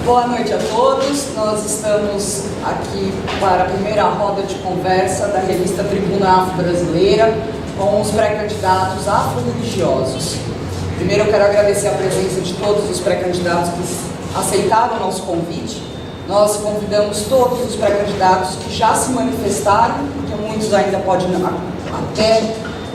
Boa noite a todos. Nós estamos aqui para a primeira roda de conversa da revista Tribuna Afro-Brasileira com os pré-candidatos afro-religiosos. Primeiro eu quero agradecer a presença de todos os pré-candidatos que aceitaram o nosso convite. Nós convidamos todos os pré-candidatos que já se manifestaram, porque muitos ainda podem, até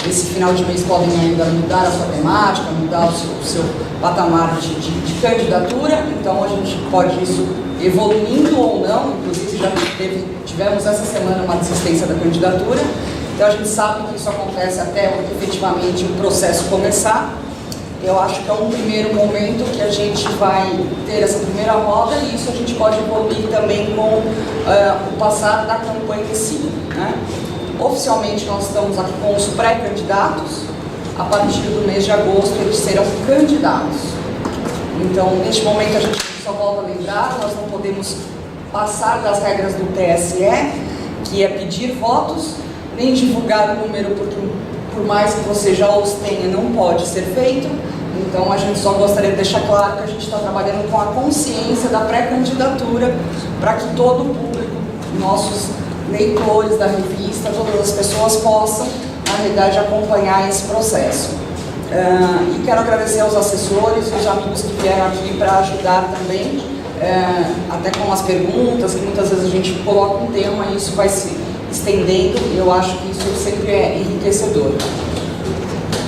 esse final de mês, podem ainda mudar a sua temática, mudar o seu patamar de candidatura. Então a gente pode isso evoluindo ou não. Inclusive já tivemos essa semana uma desistência da candidatura. Então a gente sabe que isso acontece até efetivamente o processo começar. Eu acho que é um primeiro momento que a gente vai ter essa primeira roda, e isso a gente pode evoluir também com o passar da campanha em si, né? Oficialmente nós estamos aqui com os pré-candidatos. A partir do mês de agosto eles serão candidatos. Então, neste momento a gente só volta a lembrar, nós não podemos passar das regras do TSE, que é pedir votos, nem divulgar o número, porque por mais que você já os tenha, não pode ser feito. Então a gente só gostaria de deixar claro que a gente está trabalhando com a consciência da pré-candidatura, para que todo o público, nossos leitores da revista, todas as pessoas possam, na realidade, acompanhar esse processo. E quero agradecer aos assessores e os amigos que vieram aqui para ajudar também, até com as perguntas, que muitas vezes a gente coloca um tema e isso vai se estendendo, e eu acho que isso sempre é enriquecedor.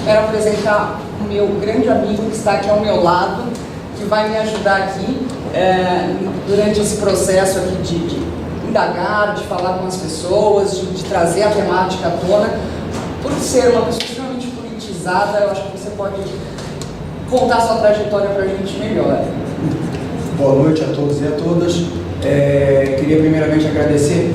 Quero apresentar o meu grande amigo que está aqui ao meu lado, que vai me ajudar aqui durante esse processo aqui de indagar, de falar com as pessoas, de trazer a temática à tona. Por ser uma pessoa extremamente politizada, eu acho que você pode contar a sua trajetória para a gente melhor. Boa noite a todos e a todas. Queria primeiramente agradecer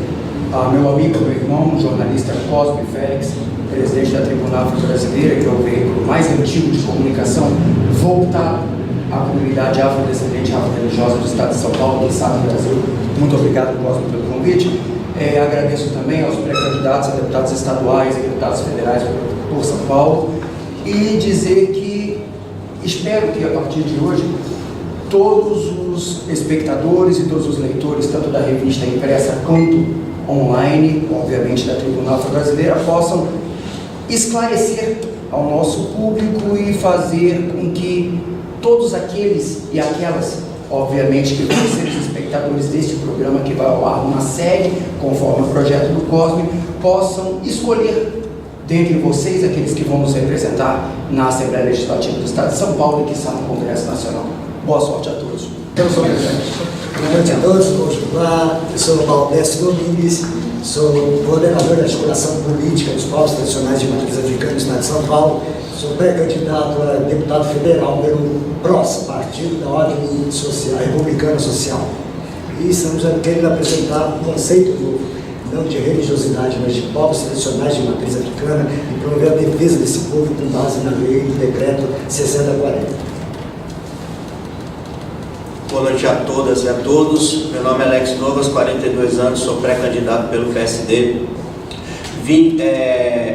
ao meu amigo, meu irmão, o jornalista Cosme Félix, presidente da Tribuna Afro-Brasileira, que é o veículo mais antigo de comunicação voltado à comunidade afrodescendente afro-religiosa do estado de São Paulo, do estado do Brasil. Muito obrigado, Cosme, pelo convite. Agradeço também aos pré-candidatos a deputados estaduais e deputados federais por São Paulo, e dizer que espero que a partir de hoje todos os espectadores e todos os leitores, tanto da revista impressa quanto online, obviamente da Tribuna Afro-Brasileira, possam esclarecer ao nosso público e fazer com que todos aqueles e aquelas, obviamente, que vão ser os espectadores deste programa que vai ao ar uma série, conforme o projeto do Cosme, possam escolher dentre vocês aqueles que vão nos representar na Assembleia Legislativa do Estado de São Paulo e que está no Congresso Nacional. Boa sorte a todos. Eu sou Boa noite a todos, vou estudar. Eu sou Valdécio Domingues, sou coordenador da articulação política dos povos tradicionais de matriz africana do Estado de São Paulo. Sou pré-candidato a deputado federal pelo PROS, Partido da Ordem Social, Republicana Social. E estamos querendo apresentar um conceito novo, não de religiosidade, mas de povos tradicionais de matriz africana, e promover a defesa desse povo com base na lei do decreto 6040. Boa noite a todas e a todos. Meu nome é Alex Novas, 42 anos, sou pré-candidato pelo PSD. Vim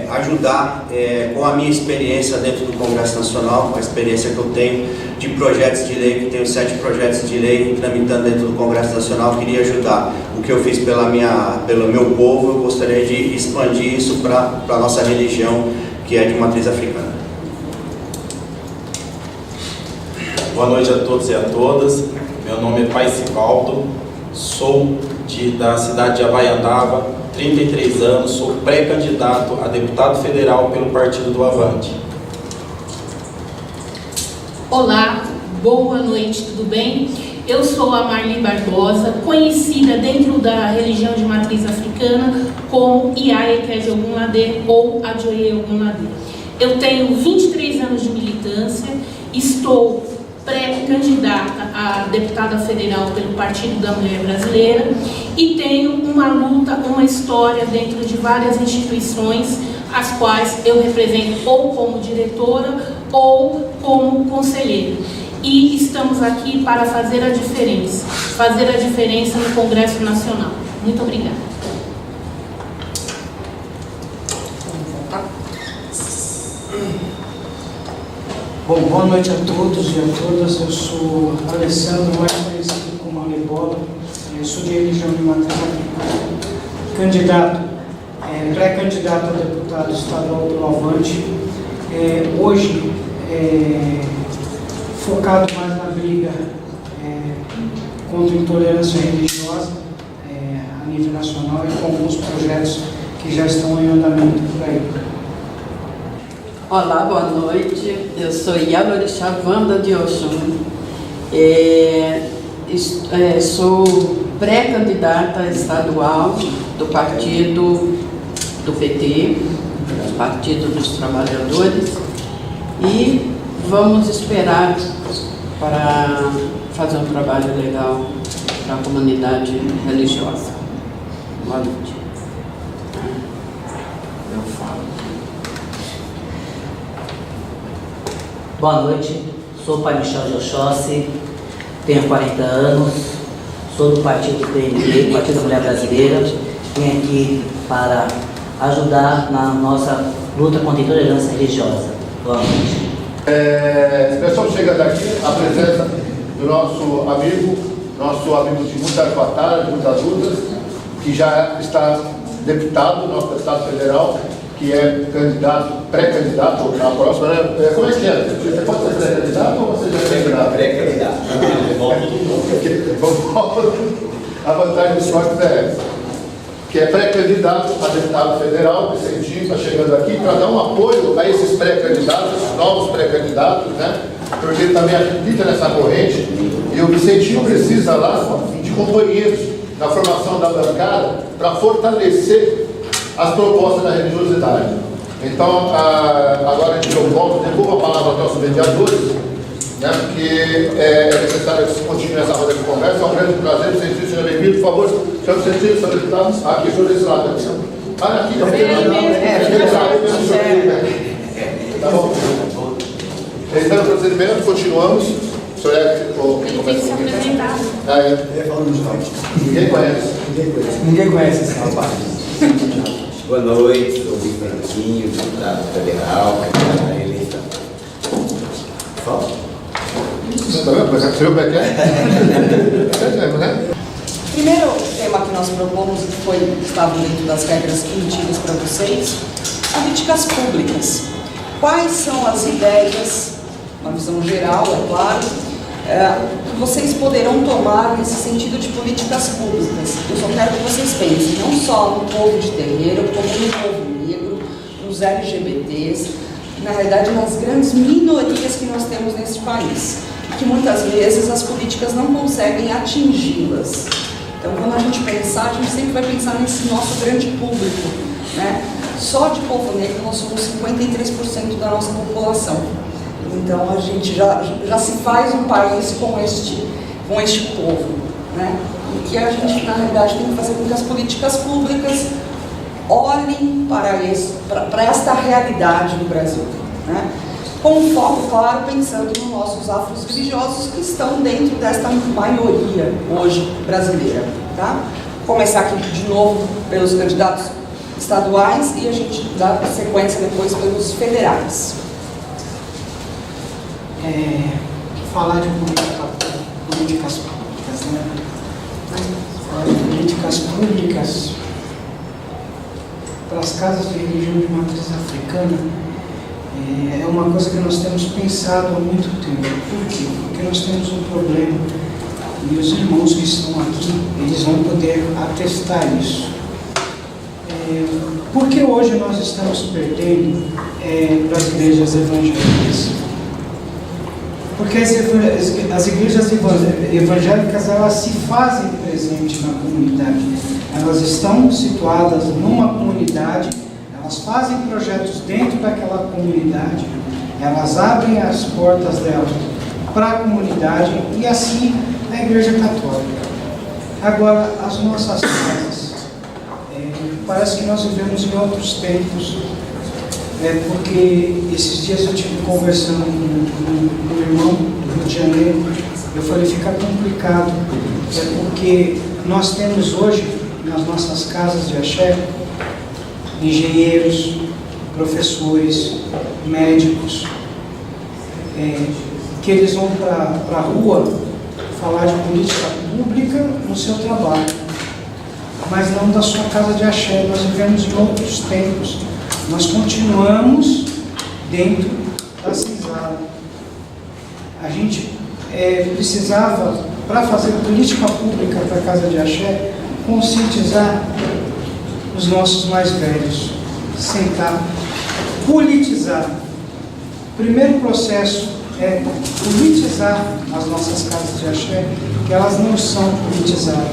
ajudar com a minha experiência dentro do Congresso Nacional, com a experiência que eu tenho de projetos de lei, que tenho 7 projetos de lei tramitando dentro do Congresso Nacional. Queria ajudar o que eu fiz pelo meu povo. Eu gostaria de expandir isso para a nossa religião, que é de matriz africana. Boa noite a todos e a todas. Meu nome é Paisivaldo, sou da cidade de Abaiandava, 33 anos, sou pré-candidato a deputado federal pelo Partido do Avante. Olá, boa noite, tudo bem? Eu sou a Marli Barbosa, conhecida dentro da religião de matriz africana como Iaia Kej Ogunlade ou Adjoye Ogunlade. Eu tenho 23 anos de militância, estou pré-candidata a deputada federal pelo Partido da Mulher Brasileira e tenho uma luta, uma história dentro de várias instituições, as quais eu represento ou como diretora ou como conselheira. E estamos aqui para fazer a diferença no Congresso Nacional. Muito obrigada. Bom, boa noite a todos e a todas. Eu sou Alessandro, mais conhecido como Ale Barbola, sou de religião de matriz africana. Candidato, pré-candidato a deputado estadual pelo Avante. Hoje, focado mais na briga contra a intolerância religiosa a nível nacional e com alguns projetos que já estão em andamento por aí. Olá, boa noite. Eu sou Yalorixá Wanda de Oxum. Sou pré-candidata estadual do partido do PT, Partido dos Trabalhadores, e vamos esperar para fazer um trabalho legal para a comunidade religiosa. Boa noite. Eu falo. Boa noite, sou o Pai Michel de Oxóssi, tenho 40 anos, sou do partido PMB, Partido da Mulher Brasileira, vim aqui para ajudar na nossa luta contra a intolerância religiosa. Boa noite. Pessoal, chegando aqui, a presença do nosso amigo de muitas batalhas, muitas lutas, que já está deputado, nosso deputado federal, que é pré-candidato à próxima, né? Como é que é? Você pode ser pré-candidato ou você já é candidato? Pré-candidato. A vantagem dos cortes é essa, que é pré-candidato a deputado federal. O Vicentinho está chegando aqui para dar um apoio a esses pré-candidatos, novos pré-candidatos, né? Porque ele também acredita nessa corrente, e o Vicentinho precisa lá de companheiros na formação da bancada para fortalecer as propostas da religiosidade. Então, agora a gente devolvo a palavra aos nossos mediadores, né, porque é necessário que continue essa roda de conversa. É um grande prazer, o Vicentinho, seja bem-vindo. Por favor, senhor Vicentinho, senhor deputado, aqui, senhor desse lado. Aqui, tá bom? Então, o procedimento, continuamos. O senhor Ele tem que se apresentar. Ninguém conhece. Ninguém conhece esse rapaz. Boa noite, sou o Vitor Branquinho, deputado federal, candidato à eleição. Fala. Você está vendo? Você viu como é que é? Né? O primeiro tema que nós propomos, que estava dentro das regras emitidas para vocês, políticas públicas. Quais são as ideias, uma visão geral, é claro, que vocês poderão tomar nesse sentido de políticas públicas? Eu só quero que vocês pensem não só no povo de terreiro, como no povo negro, nos LGBTs, na realidade nas grandes minorias que nós temos nesse país, que muitas vezes as políticas não conseguem atingi-las. Então, quando a gente pensar, a gente sempre vai pensar nesse nosso grande público, né? Só de povo negro nós somos 53% da nossa população. Então, a gente já se faz um país com este povo, né? E que a gente, na realidade, tem que fazer com que as políticas públicas olhem para esta realidade do Brasil, né? Com foco, claro, pensando nos nossos afros religiosos que estão dentro desta maioria hoje brasileira, tá? Vou começar aqui de novo pelos candidatos estaduais e a gente dá sequência depois pelos federais. Falar de políticas públicas, né? Falar de políticas públicas para as casas de religião de matriz africana é uma coisa que nós temos pensado há muito tempo. Por quê? Porque nós temos um problema e os irmãos que estão aqui, eles vão poder atestar isso. Por que hoje nós estamos perdendo para as igrejas evangélicas? Porque as igrejas evangélicas, elas se fazem presentes na comunidade. Elas estão situadas numa comunidade, elas fazem projetos dentro daquela comunidade, elas abrem as portas delas para a comunidade e assim a Igreja Católica. Agora, as nossas casas, parece que nós vivemos em outros tempos, porque esses dias eu estive conversando com um irmão do Rio de Janeiro, eu falei, fica complicado, porque nós temos hoje, nas nossas casas de axé, engenheiros, professores, médicos, que eles vão para a rua falar de política pública no seu trabalho, mas não da sua casa de axé. Nós vivemos em outros tempos. Nós continuamos dentro da senzala. A gente precisava, para fazer política pública para a casa de axé, conscientizar os nossos mais velhos, sentar, politizar. O primeiro processo é politizar as nossas casas de axé, que elas não são politizadas.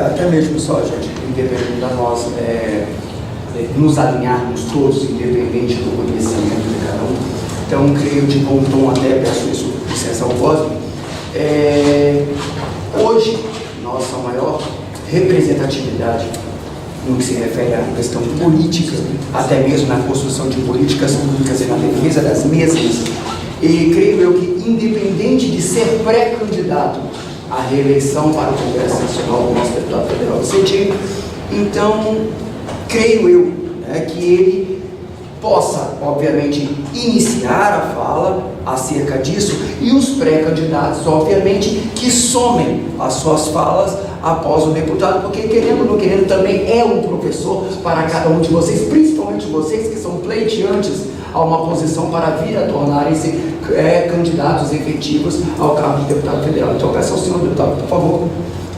Até mesmo só, gente, independente da nós nos alinharmos todos, independente do conhecimento de cada um. Então, creio de bom tom, até peço isso, licença ao Cosme. Hoje, nossa maior representatividade no que se refere à questão política, até mesmo na construção de políticas públicas e na defesa das mesmas, e creio eu que, independente de ser pré-candidato à reeleição para o Congresso Nacional do nosso deputado federal Vicentino, então, creio eu que ele possa, obviamente, iniciar a fala acerca disso, e os pré-candidatos, obviamente, que somem as suas falas após o deputado, porque querendo ou não querendo, também é um professor para cada um de vocês, principalmente vocês que são pleiteantes a uma posição para vir a tornarem-se candidatos efetivos ao cargo de deputado federal. Então, peço ao senhor deputado, por favor,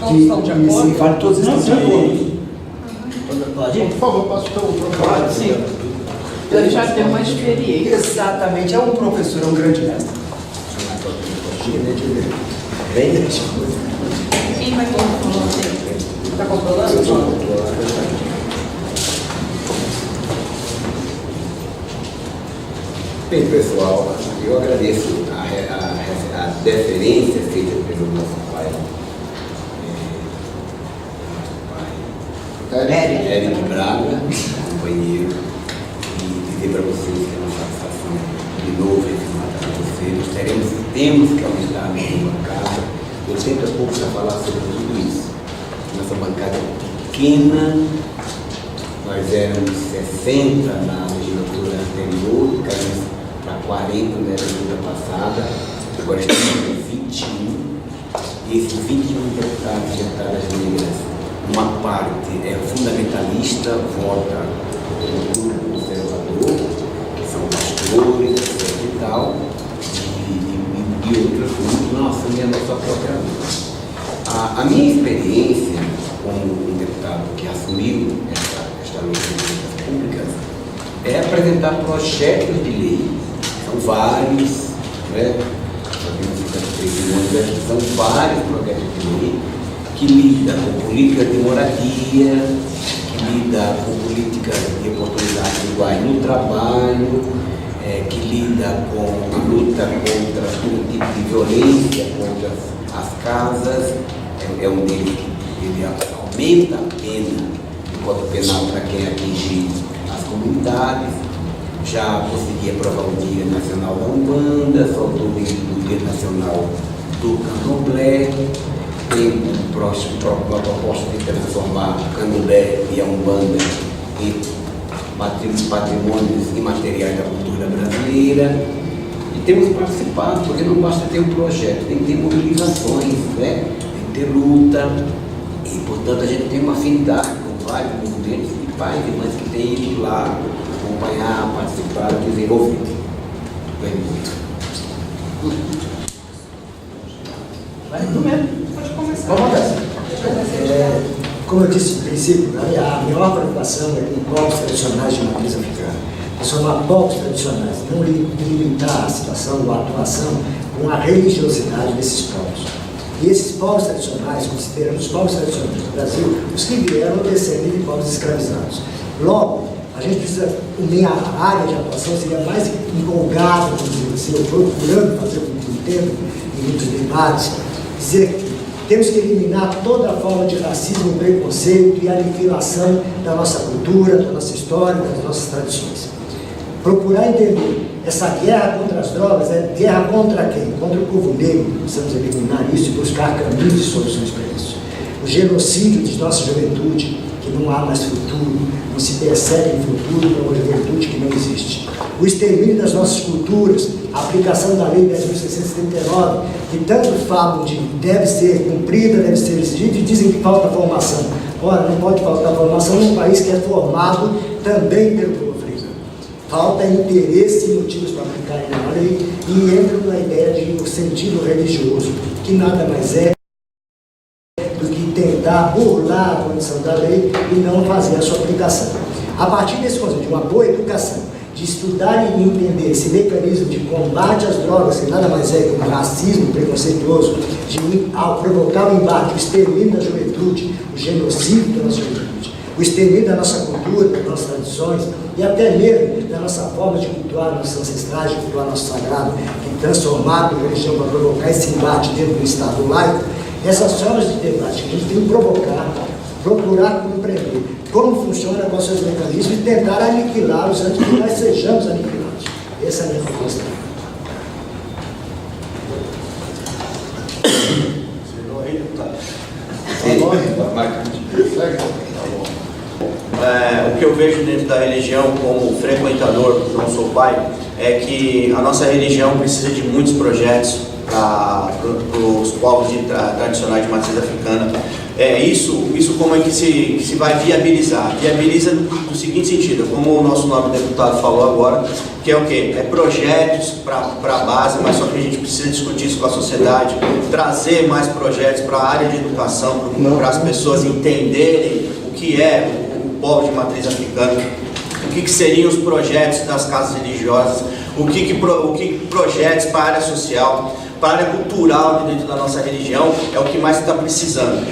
que inicie, fale todos estão de acordo. Pode? Por favor, passo o teu Claro, sim. Eu já tenho uma experiência. Exatamente, é um professor, é um grande mestre. Quem vai controlar? Está controlando? Bem, pessoal, eu agradeço a deferência feita pelo nosso pai, Érico Braga, companheiro, e dizer para vocês que é uma satisfação de novo reafirmar para vocês. Temos que aumentar a nossa bancada. Eu sempre há pouco a falar sobre tudo isso. Nossa bancada é pequena, nós éramos 60 na legislatura anterior, caímos para 40 na legislatura passada, agora estamos com 21, e esses 21 deputados e deputadas negras, uma parte é fundamentalista, vota no grupo conservador, que são pastores, etc. e tal, e outros grupos não assumem a nossa própria luta. A minha experiência como um deputado que assumiu esta luta de políticas públicas é apresentar projetos de lei, são vários, né? São vários projetos de lei que lidam com políticas de moradia, que lidam com políticas de oportunidades iguais no trabalho, que lida com a luta contra todo tipo de violência, contra as casas, é um deles que ele aumenta a pena do Código Penal para quem atingir as comunidades. Já consegui aprovar o Dia Nacional da Umbanda, soltou o Dia Nacional do Candomblé, tem uma proposta de transformar o Candomblé e a Umbanda em patrimônios imateriais da cultura brasileira, e temos participado, porque não basta ter um projeto, tem que ter mobilizações, né? Tem que ter luta, e portanto a gente tem uma afinidade com vários movimentos de pais e mães que têm ido lá acompanhar, participar, desenvolver. Bem, Vai tu mesmo. Pode começar. Vamos nessa. Como eu disse no princípio, a maior preocupação é com povos tradicionais de matriz africana. Transformar povos tradicionais, não limitar a situação ou a atuação com a religiosidade desses povos. E esses povos tradicionais, considerando os povos tradicionais do Brasil, os que vieram descendem de povos escravizados. Logo, a gente precisa unir a área de atuação, seria mais empolgado, se eu procurando fazer com que entendo em muitos debates, dizer que temos que eliminar toda forma de racismo, preconceito e aniquilação da nossa cultura, da nossa história, das nossas tradições. Procurar entender essa guerra contra as drogas é guerra contra quem? Contra o povo negro. Precisamos eliminar isso e buscar caminhos e soluções para isso. O genocídio de nossa juventude, que não há mais futuro, não se persegue futuro para uma juventude que não existe. O extermínio das nossas culturas, a aplicação da Lei 10.639, que tanto falam de deve ser cumprida, deve ser exigida, e dizem que falta formação. Ora, não pode faltar formação num país que é formado também pelo povo africano. Falta interesse e motivos para aplicarem na lei, e entra na ideia de o sentido religioso, que nada mais é do que tentar burlar a condição da lei e não fazer a sua aplicação. A partir desse conceito de uma boa educação, de estudar e entender esse mecanismo de combate às drogas, que nada mais é que um racismo preconceituoso, ao provocar o embate, o extermínio da juventude, o genocídio da nossa juventude, o extermínio da nossa cultura, das nossas tradições, e até mesmo da nossa forma de cultuar nossos ancestrais, de cultuar nosso sagrado, que transformado em religião para provocar esse embate dentro do Estado laico. Essas formas de debate que a gente tem que procurar compreender como funciona, quais são os mecanismos, e tentar aniquilá-los antes que nós sejamos aniquilados. Essa é a minha proposta. O que eu vejo dentro da religião como frequentador, não sou pai, é que a nossa religião precisa de muitos projetos para os povos tradicionais de matriz africana. Isso como é que se vai viabilizar? Viabiliza no seguinte sentido, como o nosso nobre deputado falou agora, que é o quê? É projetos para a base, mas só que a gente precisa discutir isso com a sociedade, trazer mais projetos para a área de educação, para as pessoas entenderem o que é o povo de matriz africana, o que seriam os projetos das casas religiosas, o que projetos para a área social, para a área cultural dentro da nossa religião, é o que mais está precisando.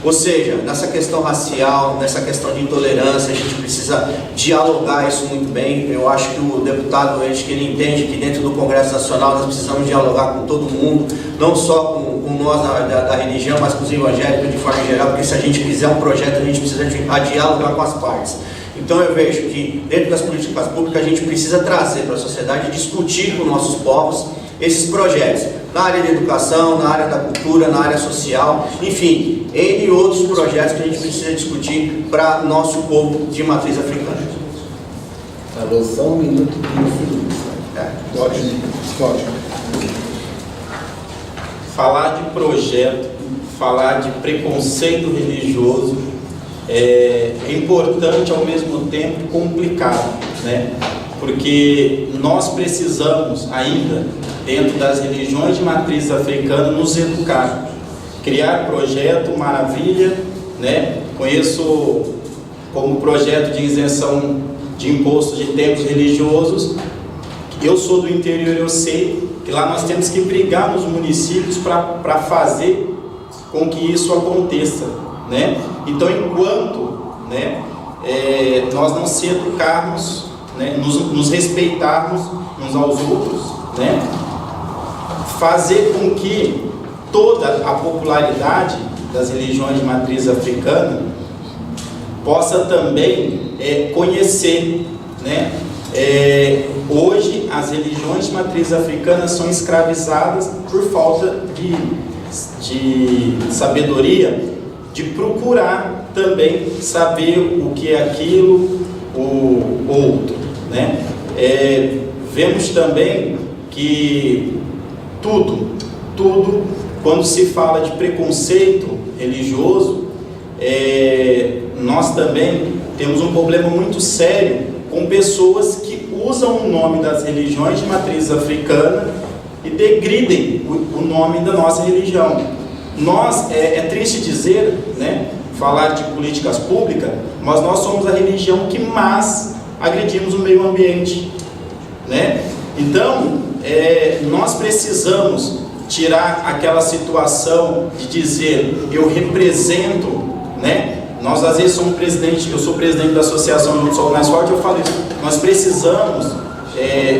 Ou seja, nessa questão racial, nessa questão de intolerância, a gente precisa dialogar isso muito bem. Eu acho que o deputado, que ele entende que dentro do Congresso Nacional nós precisamos dialogar com todo mundo, não só com nós da religião, mas com os evangélicos de forma geral, porque se a gente quiser um projeto, a gente precisa dialogar com as partes. Então eu vejo que dentro das políticas públicas a gente precisa trazer para a sociedade, discutir com nossos povos esses projetos, na área da educação, na área da cultura, na área social, enfim, N outros projetos que a gente precisa discutir para nosso povo de matriz africana. Falou só 1 minuto e 15 segundos. Ótimo. Falar de projeto, falar de preconceito religioso é importante, ao mesmo tempo complicado, né? Porque nós precisamos ainda, dentro das religiões de matriz africana, nos educar, criar projeto, maravilha, né? Conheço como projeto de isenção de imposto de templos religiosos. Eu sou do interior, eu sei que lá nós temos que brigar nos municípios para fazer com que isso aconteça, né? Então, enquanto, né, nós não se educarmos, né, nos respeitarmos uns aos outros, né, fazer com que toda a popularidade das religiões de matriz africana possa também conhecer, né? Hoje as religiões de matriz africana são escravizadas por falta de sabedoria, de procurar também saber o que é aquilo, o outro, né? Vemos também que tudo, quando se fala de preconceito religioso, nós também temos um problema muito sério com pessoas que usam o nome das religiões de matriz africana e degridem o nome da nossa religião. Nós, é triste dizer, né, falar de políticas públicas, mas nós somos a religião que mais agredimos o meio ambiente, né? Então, nós precisamos tirar aquela situação de dizer eu represento, né? Nós às vezes somos presidente, eu sou presidente da Associação Juntos Somos Mais Forte, eu falo isso, nós precisamos,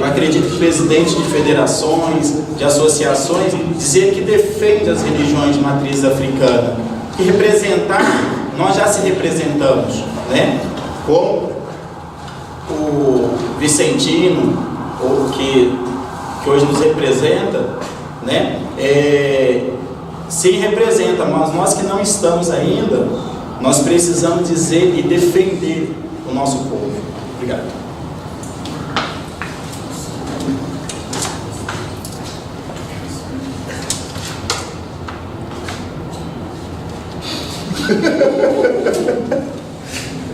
acredito que presidente de federações, de associações, dizer que defende as religiões de matriz africana, que representar, nós já se representamos, né? Como o Vicentino, que hoje nos representa, né? Se representa, mas nós que não estamos ainda, Nós precisamos dizer e defender o nosso povo. Obrigado.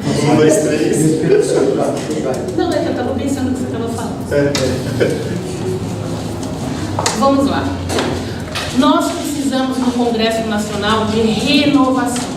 Um, dois, três. Não, é que eu estava pensando o que você estava falando. Vamos lá. Nós precisamos no Congresso Nacional de renovação.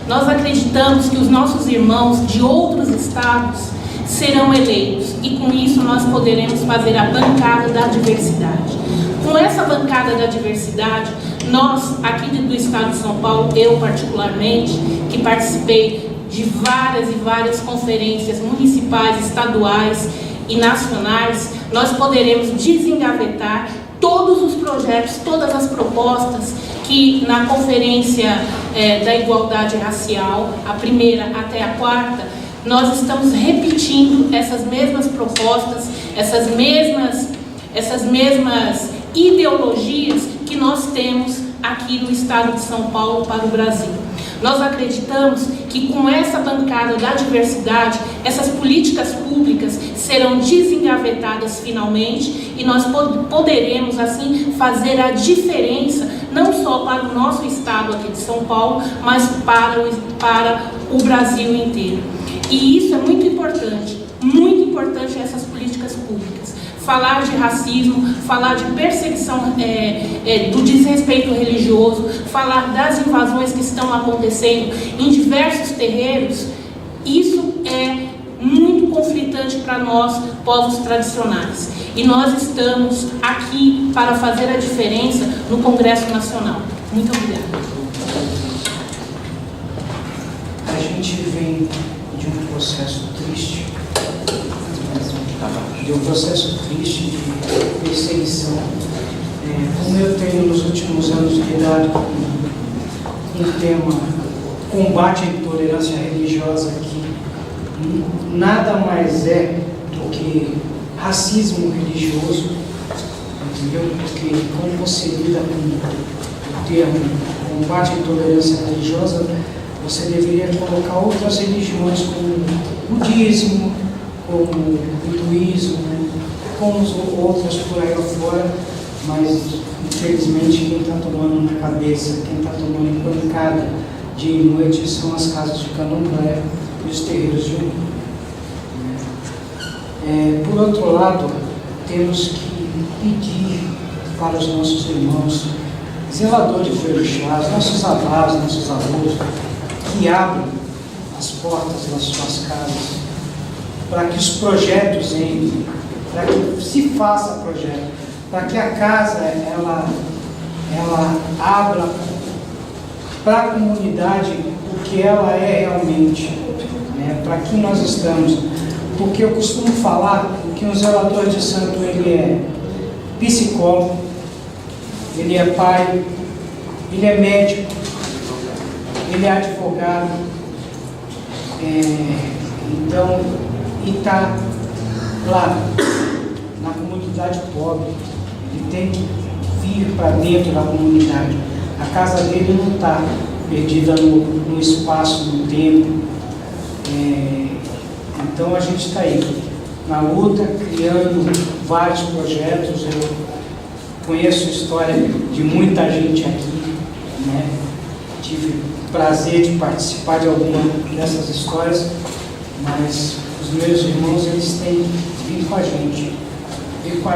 Nós acreditamos que os nossos irmãos de outros estados serão eleitos e com isso nós poderemos fazer a bancada da diversidade. Com essa bancada da diversidade, nós aqui do estado de São Paulo, eu particularmente, que participei de várias e várias conferências municipais, estaduais e nacionais, nós poderemos desengavetar todos os projetos, todas as propostas que na Conferência da Igualdade Racial, a primeira até a quarta, nós estamos repetindo essas mesmas propostas, essas mesmas ideologias que nós temos aqui no estado de São Paulo para o Brasil. Nós acreditamos que com essa bancada da diversidade, essas políticas públicas serão desengavetadas finalmente e nós poderemos assim fazer a diferença não só para o nosso estado aqui de São Paulo, mas para o Brasil inteiro. E isso é muito importante essas políticas públicas. Falar de racismo, falar de perseguição, do desrespeito religioso, falar das invasões que estão acontecendo em diversos terreiros, isso é muito conflitante para nós, povos tradicionais. E nós estamos aqui para fazer a diferença no Congresso Nacional. Muito obrigada. A gente vem de um processo triste, de perseguição. Como eu tenho nos últimos anos lidado com o tema combate à intolerância religiosa, que nada mais é do que racismo religioso, entendeu? Porque quando você lida com o termo combate à intolerância religiosa, você deveria colocar outras religiões como o budismo, como o hinduísmo, como outras por aí afora, mas infelizmente quem está tomando na cabeça, quem está tomando pancada dia e noite são as casas de candomblé e os terreiros de Umbanda. Por outro lado, temos que pedir para os nossos irmãos, zeladores de orixás, nossos avós, nossos avós, que abram as portas das suas casas, para que os projetos entrem, para que se faça projeto, para que a casa ela abra para a comunidade o que ela é realmente, né? Para que nós estamos. Porque eu costumo falar que um zelador de santo ele é psicólogo, ele é pai, ele é médico, ele é advogado, então, e está lá na comunidade pobre, ele tem que vir para dentro da comunidade. A casa dele não está perdida no espaço, no tempo. Então a gente está aí, na luta, criando vários projetos. Eu conheço a história de muita gente aqui, né? Tive o prazer de participar de alguma dessas histórias, mas os meus irmãos, eles têm vindo com a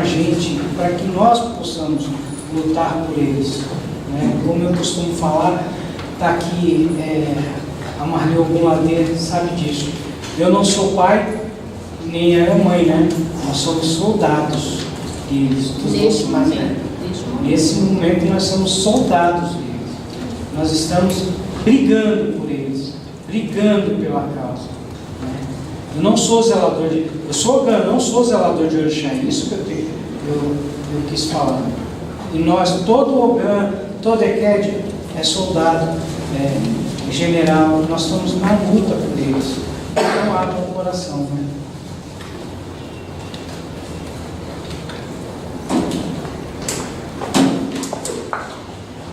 gente, para que nós possamos lutar por eles, né? Como eu costumo falar, está aqui a Marli Ogunladê, sabe disso. Eu não sou pai, nem ela é mãe, né? Nós somos soldados deles. Nesse momento nós somos soldados deles. Nós estamos brigando por eles, brigando pela causa. Né? Eu não sou zelador de... não sou zelador de orixá, é isso que eu quis falar. E nós, todo Ogã, todo Eked é soldado, general, nós estamos na luta por eles. Então abra o coração, né?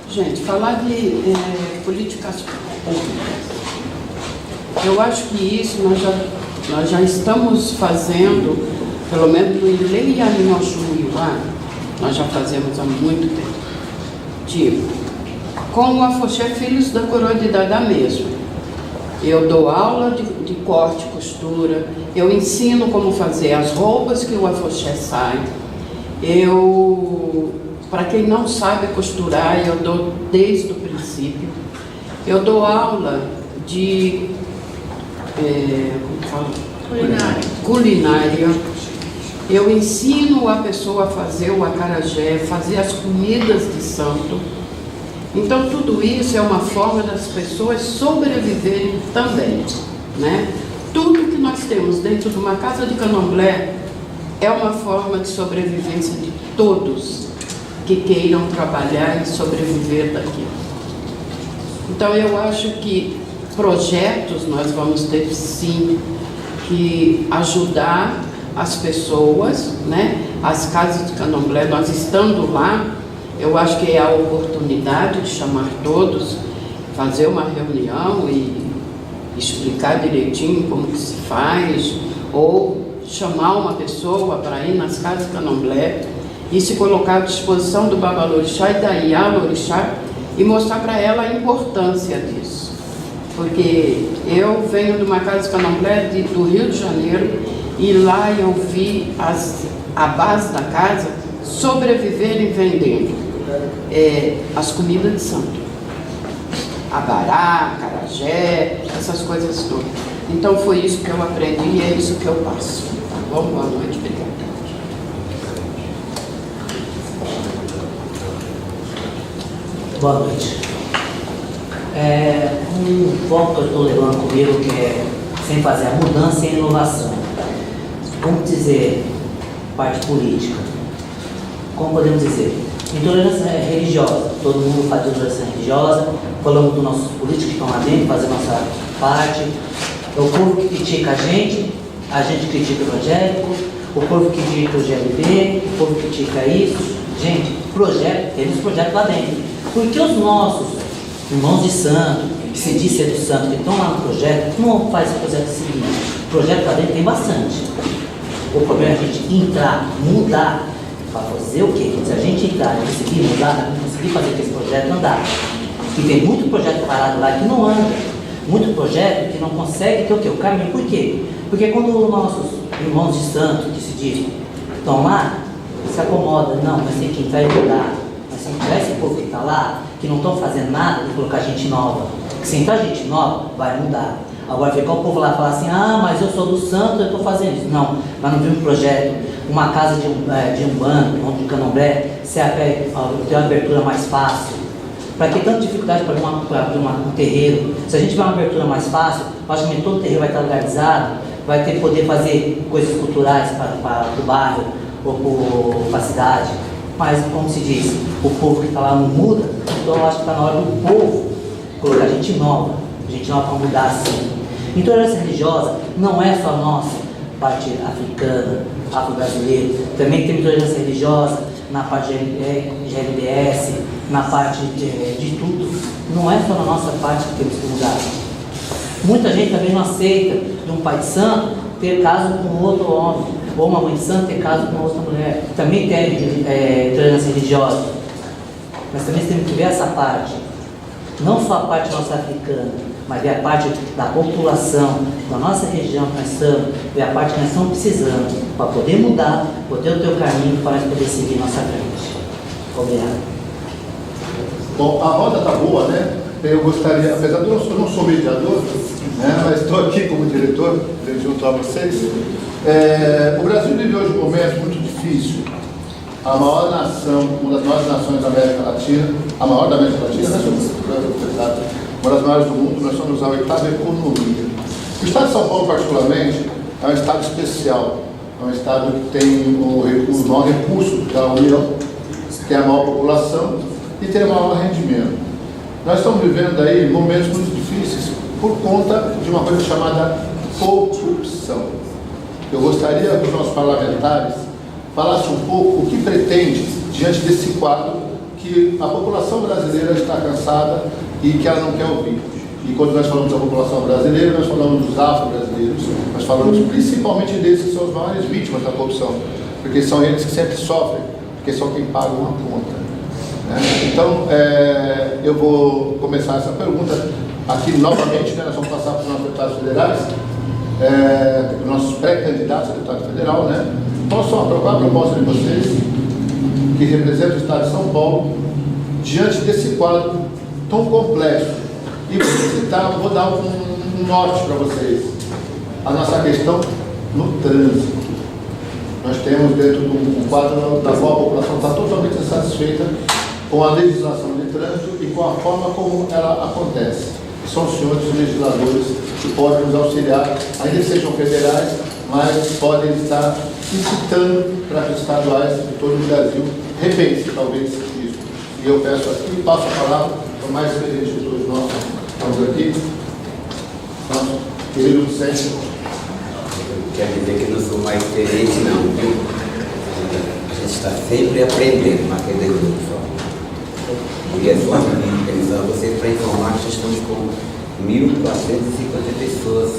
Gente, falar de políticas públicas Eu acho que isso nós já estamos fazendo, pelo menos no Ilê Animoxumiuá, nós já fazemos há muito tempo. Tipo, com o Afoxé Filhos da Coroa de Dada mesmo. Eu dou aula de corte e costura, eu ensino como fazer as roupas que o Afoxé sai. Para quem não sabe costurar, eu dou desde o princípio. Eu dou aula de culinária. Eu ensino a pessoa a fazer o acarajé, fazer as comidas de santo. Então tudo isso é uma forma das pessoas sobreviverem também, né? Tudo que nós temos dentro de uma casa de candomblé é uma forma de sobrevivência de todos que queiram trabalhar e sobreviver daquilo. Então eu acho que projetos nós vamos ter sim que ajudar as pessoas, né? As casas de candomblé, nós estando lá, eu acho que é a oportunidade de chamar todos, fazer uma reunião e explicar direitinho como que se faz, ou chamar uma pessoa para ir nas casas de candomblé e se colocar à disposição do Babalorixá e da Ialorixá e mostrar para ela a importância disso. Porque eu venho de uma casa de candomblé do Rio de Janeiro e lá eu vi a base da casa sobreviverem vendendo as comidas de santo. Abará, acarajé, essas coisas todas. Então foi isso que eu aprendi e é isso que eu passo. Tá bom? Boa noite, obrigada. Boa noite. Um foco que eu estou levando comigo que é sem fazer a mudança e a inovação. Vamos dizer, parte política. Como podemos dizer? Intolerância religiosa. Todo mundo faz intolerância religiosa. Falamos dos nossos políticos que estão lá dentro, fazer a nossa parte. É o povo que critica a gente critica o evangélico, o povo que critica o GLB, o povo que critica isso. Gente, projeto, temos projeto lá dentro. Porque os nossos irmãos de santo, que se diz ser do santo, que estão lá no projeto, não faz o projeto seguinte. O projeto lá dentro tem bastante. O problema é a gente entrar, mudar, para fazer o quê? Se a gente entrar e conseguir mudar, conseguir fazer que esse projeto andar. E tem muito projeto parado lá que não anda. Muito projeto que não consegue ter o quê? O caminho. Por quê? Porque quando os nossos irmãos de santo, que se diz, estão lá, se acomoda. Não, mas tem que entrar e mudar. Mas se entrar esse povo que está lá, que não estão fazendo nada, e colocar gente nova. Porque se entrar gente nova, vai mudar. Agora ficar o povo lá e falar assim, mas eu sou do santo, eu estou fazendo isso. Não, nós não vimos um projeto, uma casa de umbanda, de candomblé, tem uma abertura mais fácil. Para que tanta dificuldade para abrir um terreiro? Se a gente tiver uma abertura mais fácil, praticamente todo o terreiro vai estar legalizado, vai ter poder fazer coisas culturais para o bairro ou para a cidade. Mas, como se diz, o povo que está lá não muda, então eu acho que está na hora do povo colocar gente nova para mudar assim. Intolerância religiosa não é só nossa, parte africana, afro-brasileira, também tem intolerância religiosa na parte de GLBS, na parte de tudo. Não é só na nossa parte que temos que mudar. Muita gente também não aceita de um pai de santo ter caso com outro homem, ou uma mãe de santo ter caso com outra mulher. Também tem intolerância religiosa. Mas também temos que ver essa parte. Não só a parte nossa africana, mas ver a parte da população, da nossa região que nós estamos, ver a parte que nós estamos precisando, para poder mudar, poder o teu caminho, para nós poder seguir nossa frente. Obrigado. Bom, a roda está boa, né? Eu gostaria, apesar de eu não sou mediador, né, mas estou aqui como diretor, junto a vocês. O Brasil vive hoje um momento muito difícil. A maior nação, uma das maiores nações da América Latina, a maior da América Latina, uma das maiores do mundo, nós somos a 8ª economia. O estado de São Paulo, particularmente, é um estado especial, é um estado que tem o maior recurso da União, que é a maior população e tem o maior rendimento. Nós estamos vivendo aí momentos muito difíceis por conta de uma coisa chamada corrupção. Eu gostaria que os nossos parlamentares falassem um pouco o que pretende diante desse quadro que a população brasileira está cansada e que ela não quer ouvir. E quando nós falamos da população brasileira, nós falamos dos afro-brasileiros, nós falamos principalmente desses que são as maiores vítimas da corrupção, porque são eles que sempre sofrem, porque são quem pagam a conta. Né? Então, eu vou começar essa pergunta aqui novamente, né? Nós vamos passar para os nossos deputados federais, nossos pré-candidatos a deputado federal, né? Posso aprovar a proposta de vocês, que representa o Estado de São Paulo, diante desse quadro tão complexo. E vou dar um norte para vocês. A nossa questão no trânsito. Nós temos dentro de um quadro da qual a população está totalmente insatisfeita com a legislação de trânsito e com a forma como ela acontece. São os senhores legisladores que podem nos auxiliar, ainda que sejam federais, mas podem estar incitando para que os estaduais de todo o Brasil repensem talvez isso. E eu peço aqui, passo a palavra para o mais experiente de todos nós. Estamos aqui. Nosso querido Vicente. Quer dizer que não sou mais experiente, não, viu? A gente está sempre aprendendo, mas quer dizer, e é só pensar vocês para informar que estamos com 1.450 pessoas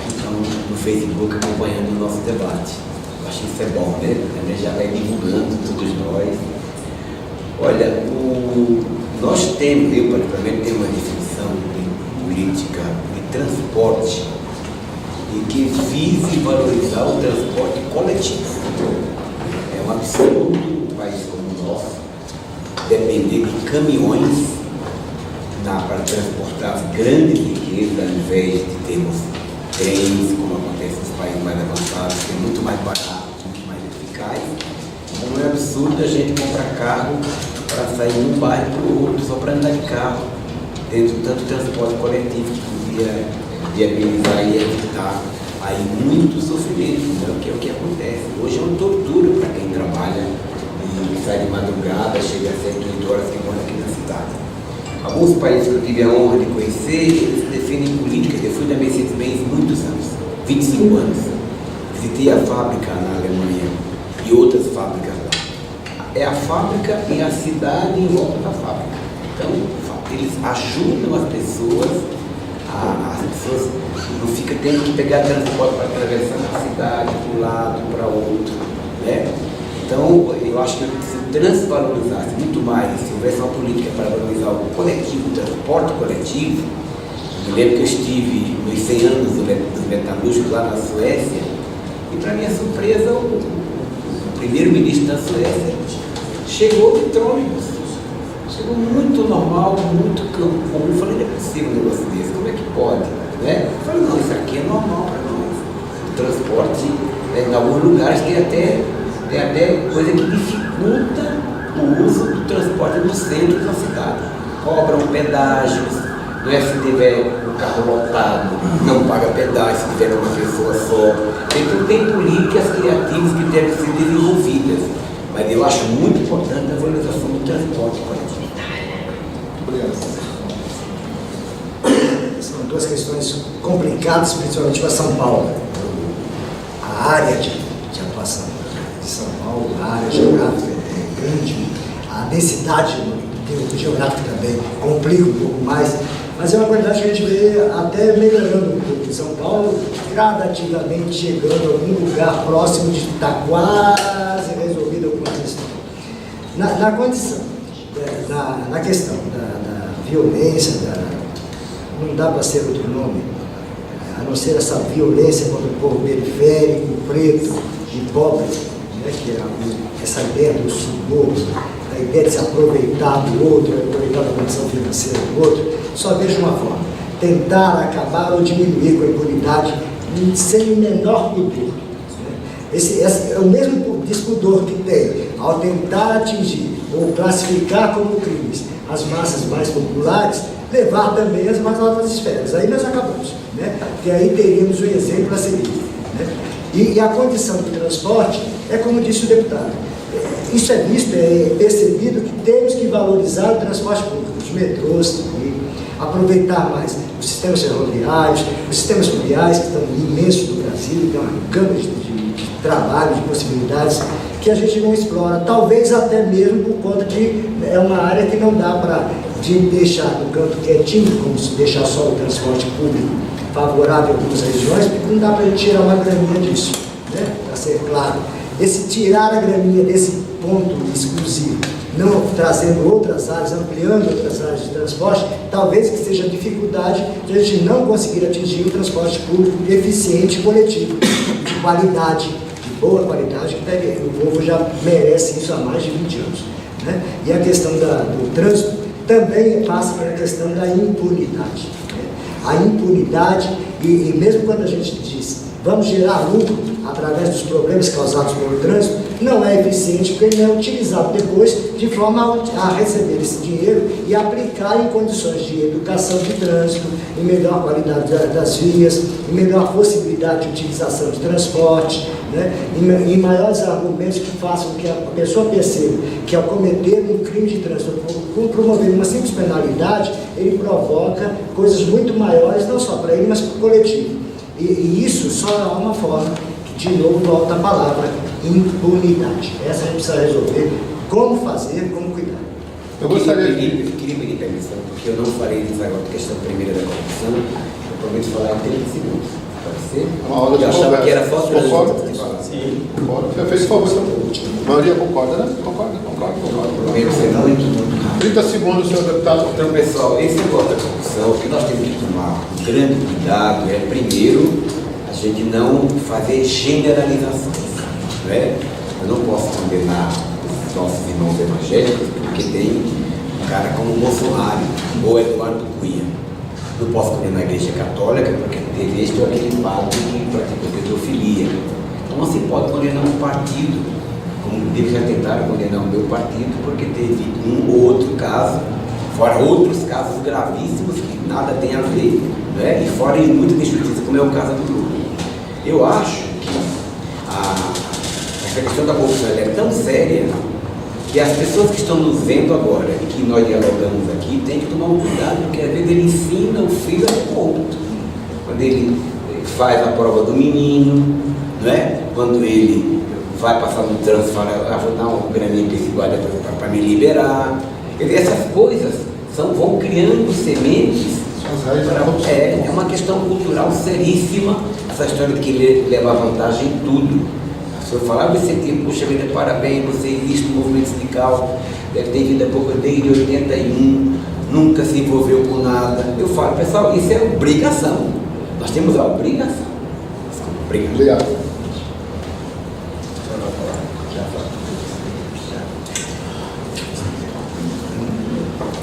que estão no Facebook acompanhando o nosso debate. Eu acho que isso é bom, né? A gente já vai divulgando todos nós. Olha, nós temos, eu particularmente tenho uma definição de política de transporte e que vise valorizar o transporte coletivo. É um absurdo um país como o nosso depender de caminhões para transportar as grandes riquezas, ao invés de termos trens, como acontece nos países mais avançados, que é muito mais barato, muito mais eficaz. Então é absurdo a gente comprar carro para sair de um bairro para o outro, só para andar de carro, dentro do tanto transporte coletivo que podia viabilizar e evitar aí muito sofrimento, né? Que é o que acontece. Hoje é uma tortura para quem trabalha e sai de madrugada, chega às 7, 8 horas que mora aqui na cidade. Alguns países que eu tive a honra de conhecer, eles defendem políticas. Eu fui da Mercedes-Benz muitos anos, 25 anos. Visitei a fábrica na Alemanha e outras fábricas lá. É a fábrica e a cidade em volta da fábrica. Então, eles ajudam as pessoas não ficam tendo que pegar transporte para atravessar a cidade, de um lado para o outro, né? Então, eu acho que se transvalorizasse muito mais, se houvesse uma política para valorizar o coletivo, o transporte coletivo. Eu lembro que eu estive nos 100 anos dos metalúrgicos lá na Suécia, e para minha surpresa, o primeiro-ministro da Suécia chegou de ônibus. Chegou muito normal, muito comum. Eu falei, não é possível um negócio desse, como é que pode? Né? Eu falei, não, isso aqui é normal para nós. O transporte, em alguns lugares, tem até coisa que dificulta o uso do transporte no centro da cidade. Cobram pedágios, não é se tiver um carro lotado, não paga pedágio se tiver uma pessoa só. Então tem políticas criativas que devem ser desenvolvidas. Mas eu acho muito importante a valorização do transporte coletivo. Obrigado. São duas questões complicadas, principalmente para São Paulo. A área de atuação de São Paulo, a área geográfica é grande, a densidade geográfica também complica um pouco mais, mas é uma qualidade que a gente vê até melhorando um pouco. São Paulo gradativamente chegando a algum lugar próximo de estar quase resolvida alguma questão. Na condição, na questão da violência, não dá para ser outro nome, a não ser essa violência contra o povo periférico, preto e pobre, né, que é essa ideia do suborno, a ideia de se aproveitar do outro, aproveitar da condição financeira do outro. Só vejo uma forma: tentar acabar ou diminuir com a impunidade sem o menor pudor. Esse é o mesmo despudor que tem ao tentar atingir ou classificar como crimes as massas mais populares, levar também as mais altas esferas. Aí nós acabamos, né? Porque aí teríamos um exemplo a seguir, né? E a condição do transporte é como disse o deputado. Isso é visto, é percebido que temos que valorizar o transporte público, os metrôs também, aproveitar mais os sistemas ferroviários, os sistemas fluviais, que estão imensos no Brasil, tem uma gama de trabalho, de possibilidades que a gente não explora, talvez até mesmo por conta de é uma área que não dá para de deixar no canto quietinho, como se deixar só o transporte público favorável a algumas regiões, porque não dá para a gente tirar uma graminha disso, né? Para ser claro. Esse tirar a graminha desse ponto exclusivo, não trazendo outras áreas, ampliando outras áreas de transporte, talvez que seja dificuldade de a gente não conseguir atingir o transporte público eficiente e coletivo, de qualidade, de boa qualidade, que o povo já merece isso há mais de 20 anos. Né? E a questão do trânsito também passa pela questão da impunidade. Né? A impunidade, e mesmo quando a gente diz vamos gerar lucro através dos problemas causados pelo trânsito, não é eficiente porque ele não é utilizado depois de forma a receber esse dinheiro e aplicar em condições de educação de trânsito, em melhor qualidade das vias, em melhor possibilidade de utilização de transporte, né? Em maiores argumentos que façam que a pessoa perceba que ao cometer um crime de trânsito, por promover uma simples penalidade, ele provoca coisas muito maiores, não só para ele, mas para o coletivo. E isso só é uma forma, de novo volta a palavra, impunidade. Essa a gente precisa resolver, como fazer, como cuidar. Eu gostaria de... Queria pedir permissão, porque eu não falei disso agora, questão primeira da corrupção, eu prometo falar em 30 segundos. Pode ser? Uma hora de eu achava conversa. que era só Concorda? de falar. Sim, concordo. Já fez favor, a maioria concorda, né? Concorda. Prometo ser muito rápido. 30 segundos, senhor deputado. Então, pessoal, esse negócio da corrupção, o que nós temos que tomar um grande cuidado é, primeiro, a gente não fazer generalizações. Né? Eu não posso condenar os nossos irmãos evangélicos porque tem um cara como Bolsonaro ou Eduardo Cunha. Não posso condenar a Igreja Católica porque teve este ou aquele padre que praticou pedofilia. Então não se pode condenar um partido, como eles já tentaram condenar o meu partido, porque teve um ou outro caso, fora outros casos gravíssimos que nada tem a ver, né? E fora muita injustiça, como é o caso do Lula. Eu acho que essa questão da corrupção é tão séria que as pessoas que estão nos vendo agora e que nós dialogamos aqui têm que tomar um cuidado, porque às vezes ele ensina o filho a ser corrupto. Quando ele faz a prova do menino, não é? Quando ele vai passar no trânsito, fala, vou dar uma graninha para esse guarda para me liberar. Quer dizer, essas coisas vão criando sementes. É uma questão cultural seríssima, essa história de que levar vantagem em tudo. Se eu falar desse tipo, puxa vida, parabéns, você existe no movimento sindical, deve ter vindo há pouco desde 81, nunca se envolveu com nada. Eu falo, pessoal, isso é obrigação. Nós temos a obrigação. Obrigado.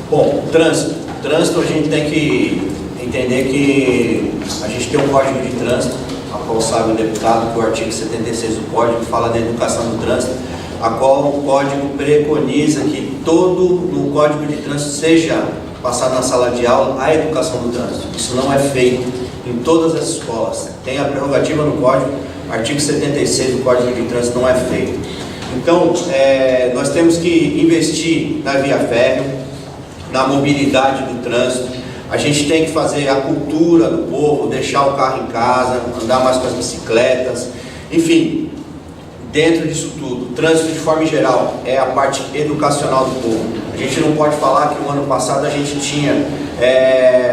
Bom, trânsito a gente tem que entender que a gente tem um código de trânsito, a qual sabe o deputado que o artigo 76 do código fala da educação do trânsito, a qual o código preconiza que no código de trânsito seja passado na sala de aula a educação do trânsito. Isso não é feito em todas as escolas. Tem a prerrogativa no código, artigo 76 do código de trânsito não é feito. Então, nós temos que investir na via férrea, na mobilidade do trânsito. A gente tem que fazer a cultura do povo, deixar o carro em casa, andar mais com as bicicletas, enfim, dentro disso tudo, o trânsito de forma geral é a parte educacional do povo. A gente não pode falar que no ano passado a gente tinha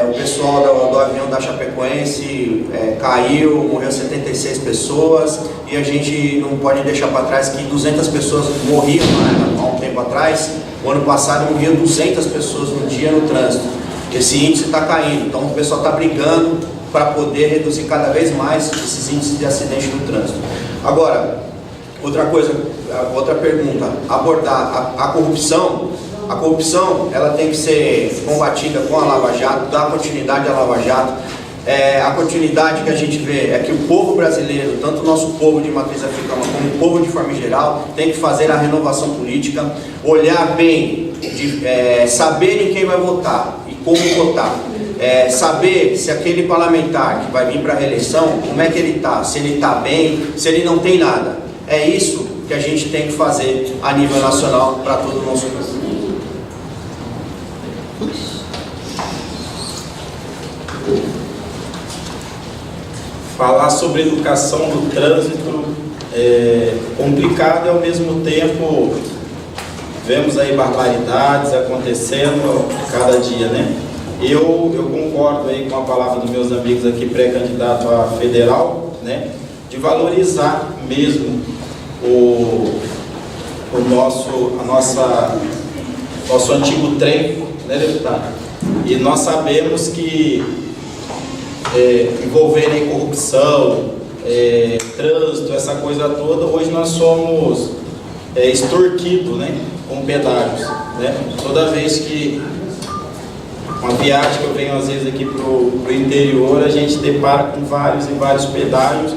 o pessoal do avião da Chapecoense caiu, morreu 76 pessoas, e a gente não pode deixar para trás que 200 pessoas morriam há um tempo atrás. O ano passado morriam 200 pessoas no dia no trânsito. Esse índice está caindo, então o pessoal está brigando para poder reduzir cada vez mais esses índices de acidente no trânsito. Agora, outra pergunta, abordar a corrupção. A corrupção ela tem que ser combatida com a Lava Jato, dar continuidade à Lava Jato. A continuidade que a gente vê é que o povo brasileiro, tanto o nosso povo de matriz africana como o povo de forma geral, tem que fazer a renovação política, olhar bem, saber em quem vai votar e como votar, saber se aquele parlamentar que vai vir para a reeleição, como é que ele está, se ele está bem, se ele não tem nada. É isso que a gente tem que fazer a nível nacional para todo o nosso povo. Falar sobre educação do trânsito é complicado e ao mesmo tempo vemos aí barbaridades acontecendo cada dia, né? Eu concordo aí com a palavra dos meus amigos aqui, pré-candidato a federal, né? De valorizar mesmo nosso antigo trem, né, deputado? E nós sabemos que envolvendo em corrupção, trânsito, essa coisa toda, hoje nós somos extorquidos, né, com pedágios, né? Toda vez que uma viagem que eu venho às vezes aqui pro interior, a gente depara com vários e vários pedágios.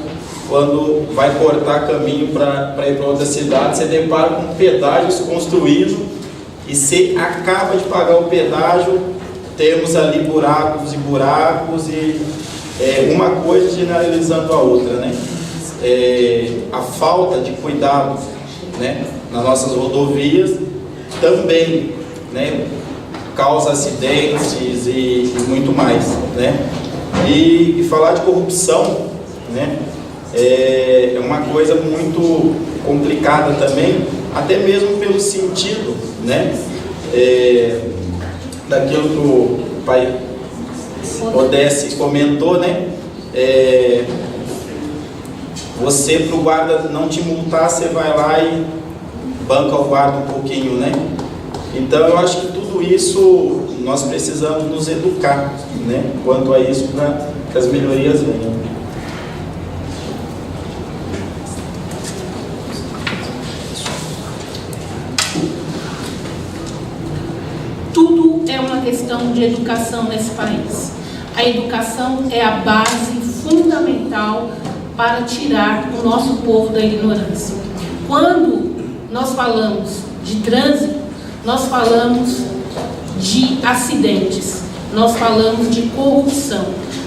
Quando vai cortar caminho para ir para outra cidade, você depara com pedágios construindo e você acaba de pagar o pedágio, temos ali buracos e buracos e uma coisa generalizando a outra, né? A falta de cuidado, né, nas nossas rodovias também, né, causa acidentes e muito mais, né? E falar de corrupção, né, é uma coisa muito complicada também, até mesmo pelo sentido, né, daquilo que o pai Odessi comentou, né, você, para o guarda não te multar, você vai lá e banca o guarda um pouquinho, né? Então eu acho que tudo isso nós precisamos nos educar, né, quanto a isso, para que as melhorias venham. Tudo é uma questão de educação nesse país. A educação é a base fundamental para tirar o nosso povo da ignorância. Quando nós falamos de trânsito, nós falamos de acidentes, nós falamos de corrupção,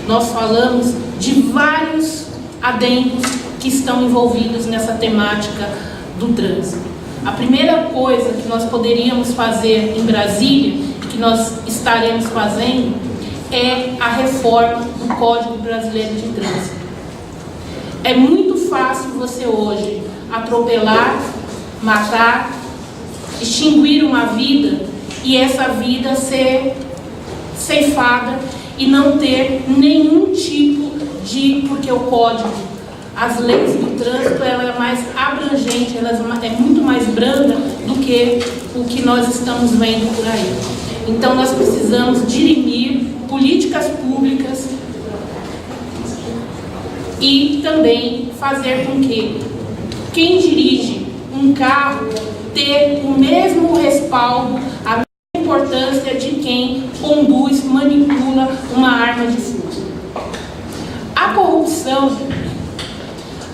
nós falamos de vários adendos que estão envolvidos nessa temática do trânsito. A primeira coisa que nós poderíamos fazer em Brasília, que nós estaremos fazendo, é a reforma do Código Brasileiro de Trânsito. É muito fácil você hoje atropelar, matar, extinguir uma vida e essa vida ser ceifada e não ter nenhum tipo de... Porque o código, as leis do trânsito, ela é mais abrangente, ela é muito mais branda do que o que nós estamos vendo por aí. Então nós precisamos dirimir políticas públicas e também fazer com que quem dirige um carro ter o mesmo respaldo, a mesma importância de quem conduz, manipula uma arma de fogo. A corrupção,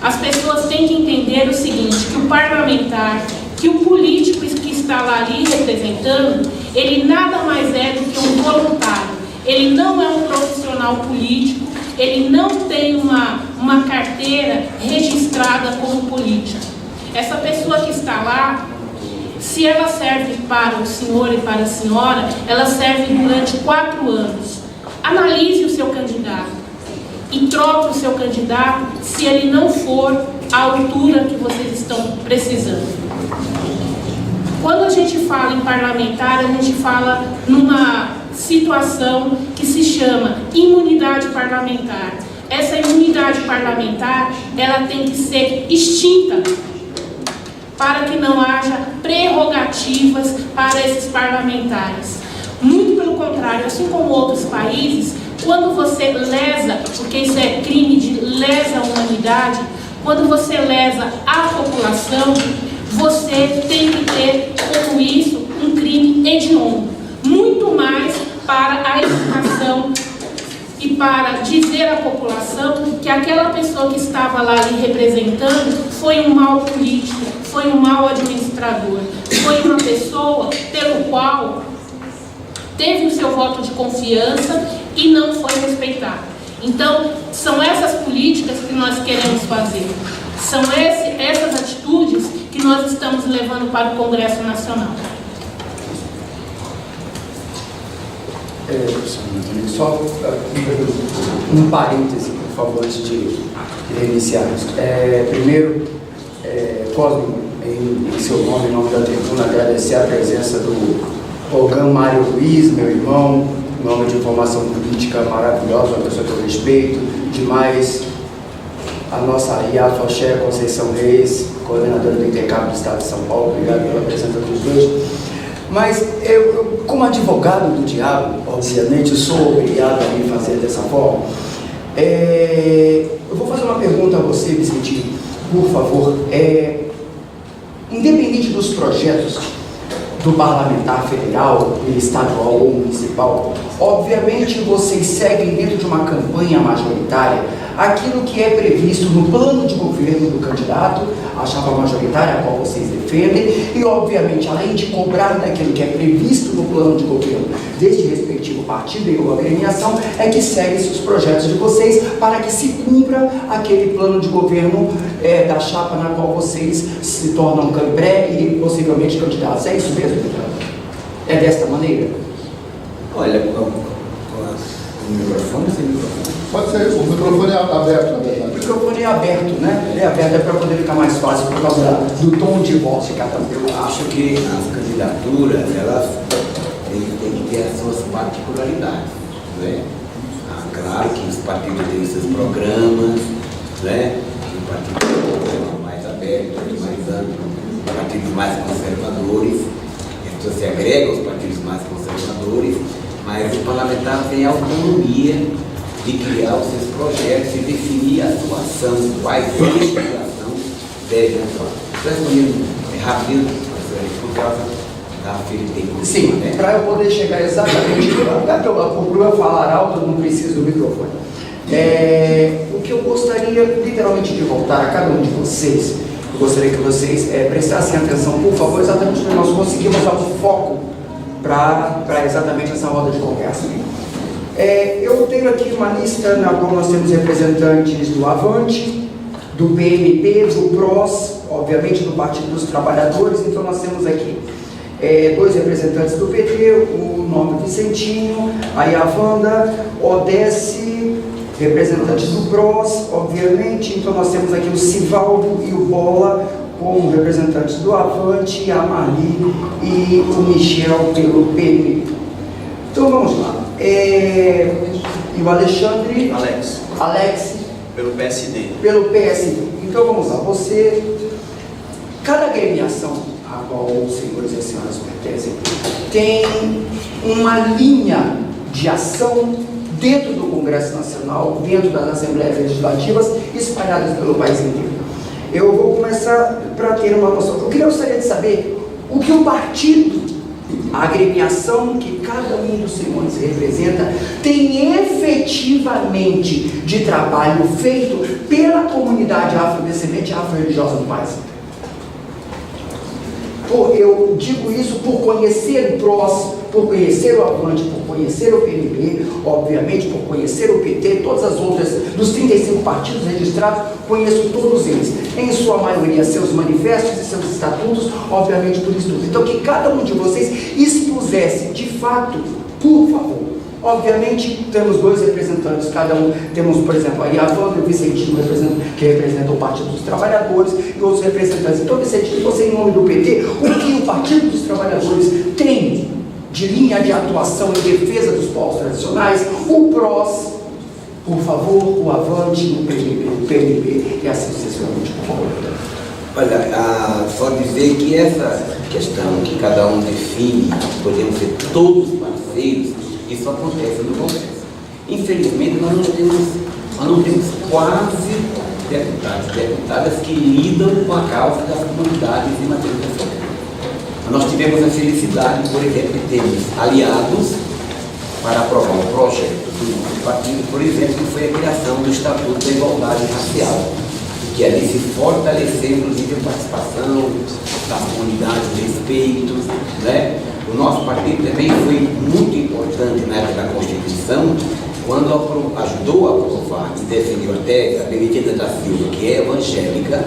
as pessoas têm que entender o seguinte, que o parlamentar, que o político que está lá ali representando, ele nada mais é do que um voluntário. Ele não é um profissional político, ele não tem uma carteira registrada como político. Essa pessoa que está lá, se ela serve para o senhor e para a senhora, ela serve durante 4 anos. Analise o seu candidato e troque o seu candidato se ele não for à altura que vocês estão precisando. Quando a gente fala em parlamentar, a gente fala numa situação que se chama imunidade parlamentar. Essa imunidade parlamentar, ela tem que ser extinta para que não haja prerrogativas para esses parlamentares. Muito pelo contrário, assim como outros países, quando você lesa, porque isso é crime de lesa à humanidade, quando você lesa a população, você tem que ter, como isso, um crime hediondo. Muito mais para a educação e para dizer à população que aquela pessoa que estava lá lhe representando foi um mau político, foi um mau administrador, foi uma pessoa pelo qual teve o seu voto de confiança e não foi respeitado. Então, são essas políticas que nós queremos fazer. São essas atitudes que nós estamos levando para o Congresso Nacional. Só um parêntese, por favor, antes de iniciarmos. Primeiro, Cosme, em seu nome, em nome da tribuna, agradecer a presença do Rogan Mário Luiz, meu irmão, um homem de formação política maravilhosa, uma pessoa que eu respeito demais, a nossa Iafa Oxé Conceição Reis, coordenadora do INTECAP do Estado de São Paulo, obrigado pela presença dos dois. Mas eu, como advogado do diabo, obviamente, sou obrigado a me fazer dessa forma. Eu vou fazer uma pergunta a você, Vicentinho, por favor. Independente dos projetos do parlamentar federal, estadual ou municipal, obviamente vocês seguem dentro de uma campanha majoritária aquilo que é previsto no plano de governo do candidato, a chapa majoritária a qual vocês defendem, e obviamente além de cobrar daquilo que é previsto no plano de governo deste respectivo partido e ou agremiação, é que seguem-se os projetos de vocês para que se cumpra aquele plano de governo da chapa na qual vocês se tornam pré e possivelmente candidatos. É isso mesmo? É desta maneira? Olha, o microfone sem microfone? Pode ser, o microfone é aberto, na verdade. O microfone é aberto, né? Ele é aberto, é para poder ficar mais fácil por causa do tom de voz de cada um. Eu acho que as candidaturas, elas têm que ter as suas particularidades, né? Claro que os partidos têm seus programas, né? O partido tem um programa mais aberto, mais amplo, partidos mais conservadores, então se agrega os partidos mais conservadores, mas o parlamentar tem autonomia de criar os seus projetos e definir a sua ação, quais eixos de ação devem atuar. Respondendo rápido, por causa da tempo. Sim, né? Para eu poder chegar exatamente no lugar que eu procuro falar alto, eu não preciso do microfone. O que eu gostaria literalmente de voltar a cada um de vocês, eu gostaria que vocês prestassem atenção, por favor, exatamente para nós conseguirmos dar um foco para exatamente essa roda de conversa. Eu tenho aqui uma lista na qual nós temos representantes do Avante, do PMP, do PROS, obviamente do Partido dos Trabalhadores. Então nós temos aqui 2 representantes do PT, o nome Vicentinho, a Iavanda, Odesse, representantes do PROS, obviamente. Então nós temos aqui o Sivaldo e o Bola como representantes do Avante, a Marli e o Michel pelo PMP. Então vamos lá. E o Alexandre? Alex. Pelo PSD. Pelo PSD. Então vamos lá. Cada agremiação a qual os senhores e as senhoras pertencem tem uma linha de ação dentro do Congresso Nacional, dentro das Assembleias Legislativas, espalhadas pelo país inteiro. Eu vou começar para ter uma noção. Eu gostaria de saber o que o partido, a agremiação que cada um dos senhores representa, tem efetivamente de trabalho feito pela comunidade afrodescendente e afro-religiosa do país. Eu digo isso por conhecer o PROS, por conhecer o Avante, por conhecer o PNB, obviamente por conhecer o PT, todas as outras, dos 35 partidos registrados, conheço todos eles, em sua maioria seus manifestos e seus estatutos, obviamente por estudo. Então que cada um de vocês expusesse de fato, por favor. Obviamente temos 2 representantes, cada um, temos por exemplo a Iavanda e o Vicentinho que representam o Partido dos Trabalhadores e outros representantes. Então Vicentinho, você em nome do PT, o que o Partido dos Trabalhadores tem de linha de atuação em defesa dos povos tradicionais, o PROS, por favor, o Avante, o PNB e assim sucessivamente, por favor. Olha, só dizer que essa questão que cada um define, podemos ser todos parceiros, isso acontece no Congresso. Infelizmente, nós não temos quase deputados e deputadas que lidam com a causa das comunidades em matéria de fome. Nós tivemos a felicidade, por exemplo, de termos aliados para aprovar um projeto do nosso partido, por exemplo, que foi a criação do Estatuto da Igualdade Racial, que ali se fortaleceu, inclusive, a participação das comunidades, o respeito, né? O nosso partido também foi muito importante na época da Constituição, quando ajudou a aprovar e defendeu a tese, a Benedita da Silva, que é evangélica,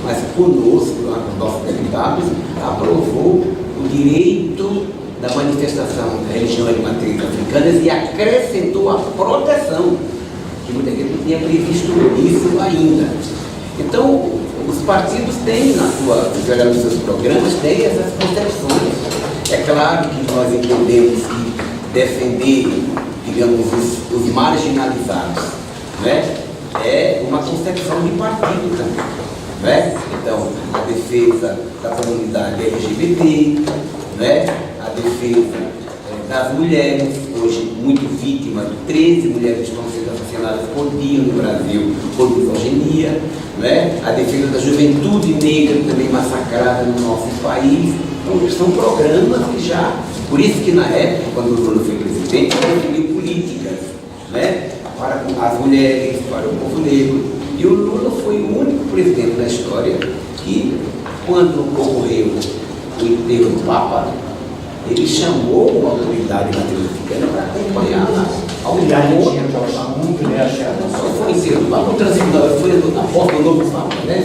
mas conosco, os nossos deputados, aprovou o direito da manifestação da religião de matriz africana e acrescentou a proteção, que muita gente não tinha previsto isso ainda. Então, os partidos têm se olhar nos seus programas, têm essas concepções. É claro que nós entendemos que defender, digamos, os marginalizados, né, é uma concepção de partido também, né? Então, a defesa da comunidade LGBT, né, a defesa das mulheres, hoje muito vítimas, 13 mulheres estão sendo assassinadas por dia no Brasil por misoginia, né? A defesa da juventude negra também massacrada no nosso país. Então, são programas que já, por isso que na época, quando o Lula foi presidente, ele definiu políticas, né, para as mulheres, para o povo negro. E o Lula foi o único presidente da história que, quando ocorreu o enterro do Papa, ele chamou uma autoridade latino-americana para acompanhar a unidade. Foi enterro do Papa, o transbordador foi na porta do novo Papa, né?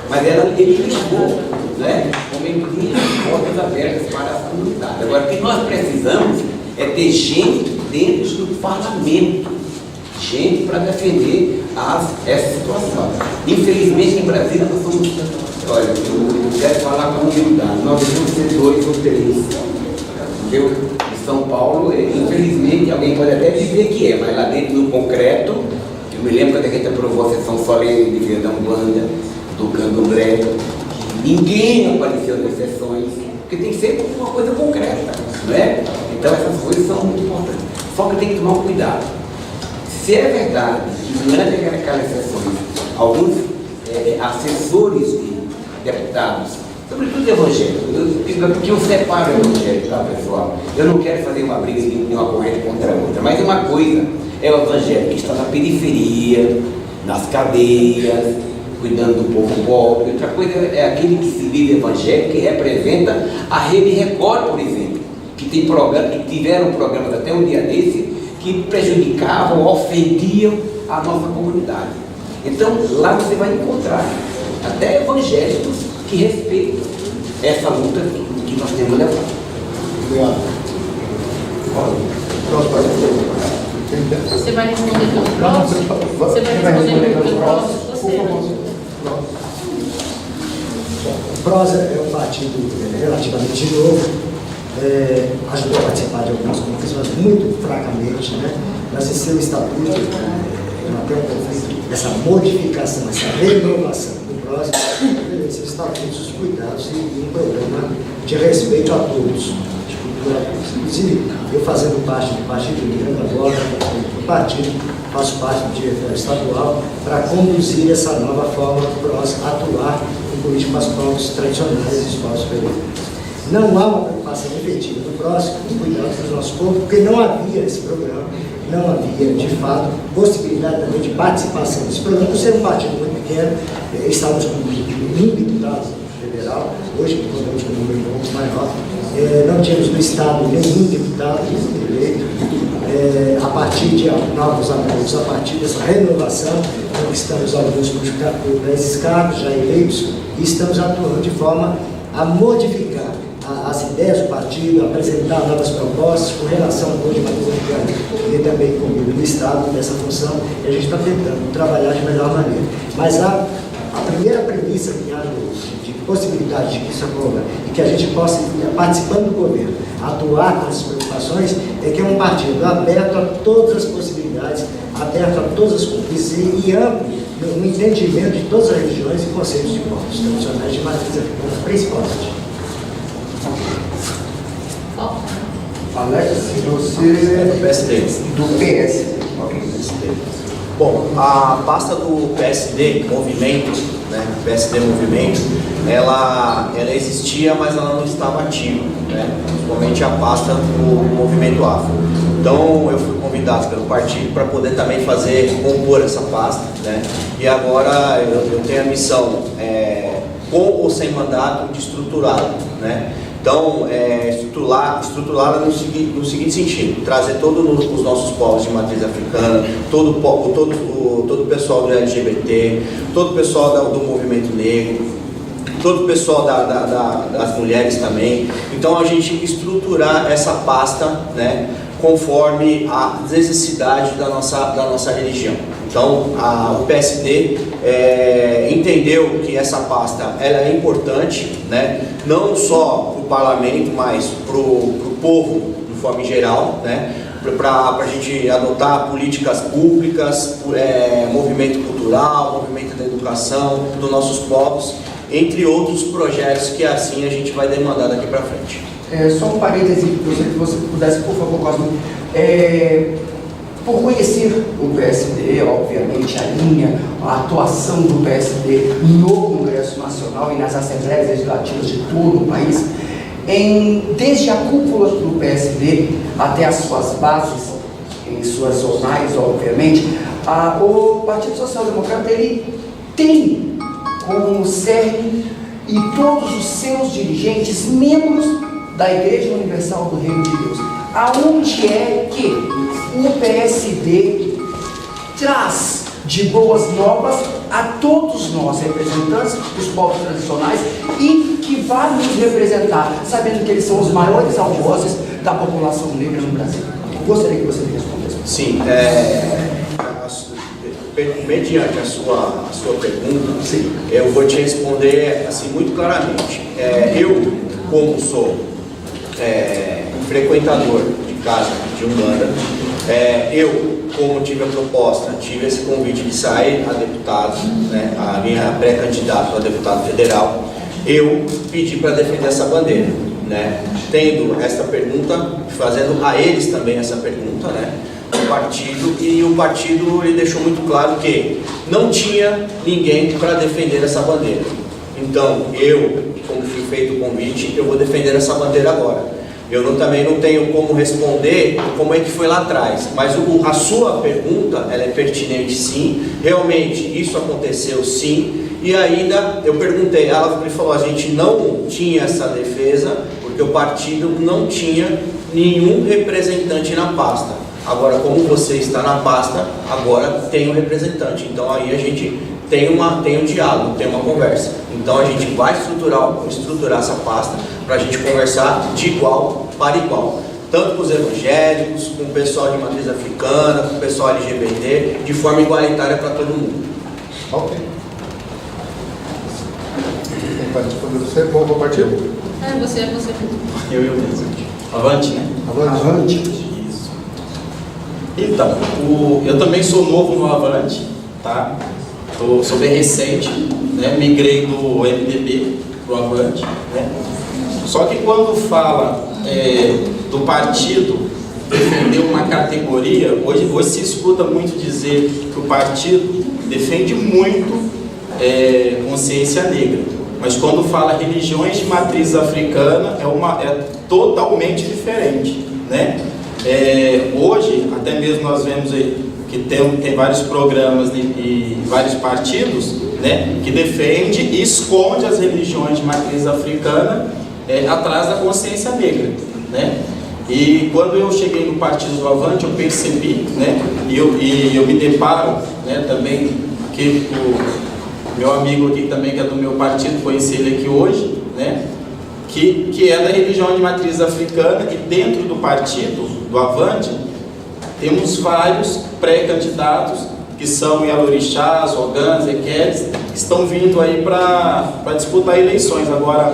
Mas ele chamou, né, como ele tinha portas abertas para a comunidade. Agora, o que nós precisamos é ter gente dentro do parlamento, gente para defender essa situação. Infelizmente, em Brasília, nós somos... Olha, eu quero falar com humildade. Nós devemos ser 2 ou 3. Entendeu? Em São Paulo, infelizmente, alguém pode até dizer que é, mas lá dentro, no concreto, eu me lembro quando a gente aprovou a sessão solene de Verdão Banda, do Candomblé, ninguém apareceu nas sessões, porque tem que ser uma coisa concreta, não é? Então, essas coisas são muito importantes. Só que tem que tomar cuidado. Se é verdade que durante aquelas sessões, alguns assessores de deputados, sobretudo evangélicos, porque eu separo o evangélico, tá, pessoal? Eu não quero fazer uma briga de uma corrente contra a outra, mas uma coisa é o evangélico que está na periferia, nas cadeias, cuidando do povo pobre. Outra coisa é aquele que se vive evangélico, que representa a Rede Record, por exemplo, que tiveram programas até um dia desse que prejudicavam, ofendiam a nossa comunidade. Então, lá você vai encontrar até evangélicos que respeitam essa luta que nós temos levado. Obrigado. Você vai responder pelo próximo? Você vai responder pelo próximo? Você. O PROS é um partido relativamente novo, ajudou a participar de algumas conquistas, mas muito fracamente, né? Mas esse seu estatuto, até um conflito, essa modificação, essa renovação do PROS, esses estatutos, os cuidados e um programa de respeito a todos, de cultura a todos. Inclusive, eu fazendo parte do Partido Migrante agora, do partido, faço parte do diretório estadual para conduzir essa nova forma do PROS atuar em políticas povos tradicionais e os povos periféricos. Não há uma preocupação efetiva do PROS com cuidados dos nossos povos, porque não havia esse programa, não havia, de fato, possibilidade também de participação desse programa. Por ser um partido muito pequeno, estávamos com 1 deputado federal, hoje contamos com um número um pouco maior, não tínhamos no Estado nenhum deputado eleito. A partir de novos acordos, a partir dessa renovação, conquistamos alguns por 10 cargos já eleitos e estamos atuando de forma a modificar as ideias do partido, apresentar novas propostas com relação ao Código de Matriz e também comigo no Estado nessa função, e a gente está tentando trabalhar de melhor maneira. Mas a primeira premissa que há de possibilidade de que isso ocorra e que a gente possa, participando do governo, atuar com essas preocupações, é que é um partido aberto a todas as possibilidades, aberto a todas as conquistas e amplo no entendimento de todas as religiões e conceitos de povos tradicionais de matriz africana, principalmente. Alex, você Do PSD. do PS. Bom, a pasta do PSD Movimento, né, PSD Movimento, ela existia, mas ela não estava ativa, né, principalmente a pasta do Movimento Afro. Então eu fui convidado pelo partido para poder também compor essa pasta, né, e agora eu tenho a missão, com ou sem mandato, de estruturá-la, né. Então, estruturá-la no seguinte sentido: trazer todos os nossos povos de matriz africana, todo o pessoal do LGBT, todo o pessoal do movimento negro, todo o pessoal das mulheres também. Então a gente estruturar essa pasta, né, conforme a necessidade da nossa religião. Então o PSD entendeu que essa pasta ela é importante, né, não só para o parlamento, mas para o povo de forma geral, né, para a gente adotar políticas públicas, movimento cultural, movimento da educação dos nossos povos, entre outros projetos que assim a gente vai demandar daqui para frente. Só um parêntese, gostaria que você pudesse, por favor, Cosmo. Por conhecer o PSD, obviamente, a linha, a atuação do PSD no Congresso Nacional e nas Assembleias Legislativas de todo o país, desde a cúpula do PSD até as suas bases, em suas zonais, obviamente, o Partido Social Democrata ele tem como cerne e todos os seus dirigentes membros da Igreja Universal do Reino de Deus. Aonde é que o PSD traz de boas novas a todos nós, representantes dos povos tradicionais, e que vai nos representar, sabendo que eles são os maiores algozes da população negra no Brasil? Gostaria que você me respondesse. Sim, mediante a sua pergunta, sim, eu vou te responder assim muito claramente. Eu, como sou frequentador de casa de Umbanda, eu, como tive a proposta, tive esse convite de sair a deputado, né, a minha pré-candidata a deputado federal, eu pedi para defender essa bandeira, né, tendo essa pergunta, fazendo a eles também essa pergunta, né, o partido ele deixou muito claro que não tinha ninguém para defender essa bandeira. Então eu, como fui feito o convite, eu vou defender essa bandeira agora. Eu também não tenho como responder como é que foi lá atrás, mas a sua pergunta ela é pertinente, sim, realmente isso aconteceu, sim, e ainda eu perguntei, ela me falou, a gente não tinha essa defesa porque o partido não tinha nenhum representante na pasta. Agora, como você está na pasta, agora tem um representante, então aí a gente tem um diálogo, tem uma conversa. Então a gente vai estruturar essa pasta para a gente conversar de igual para igual, tanto com os evangélicos, com o pessoal de matriz africana, com o pessoal LGBT, de forma igualitária para todo mundo. Ok. Quem vai responder você? Vou partir? Você. Eu mesmo. Avante, né? Avante. Isso. Então, eu também sou novo no Avante, tá? Sou bem recente, né? Migrei do MDB para o Avante, né? Só que quando fala do partido defender uma categoria, hoje se escuta muito dizer que o partido defende muito consciência negra, mas quando fala religiões de matriz africana é totalmente diferente, né? Hoje, até mesmo nós vemos aí que tem vários programas e vários partidos, né, que defende e esconde as religiões de matriz africana atrás da consciência negra, né? E quando eu cheguei no Partido do Avante, eu percebi, né, e eu me deparo, né, também que o meu amigo aqui também, que é do meu partido, conheci ele aqui hoje, né, que é da religião de matriz africana, e dentro do Partido do Avante temos vários pré-candidatos que são Yalorixás, Ogãs, Equedes, que estão vindo aí para disputar eleições. Agora,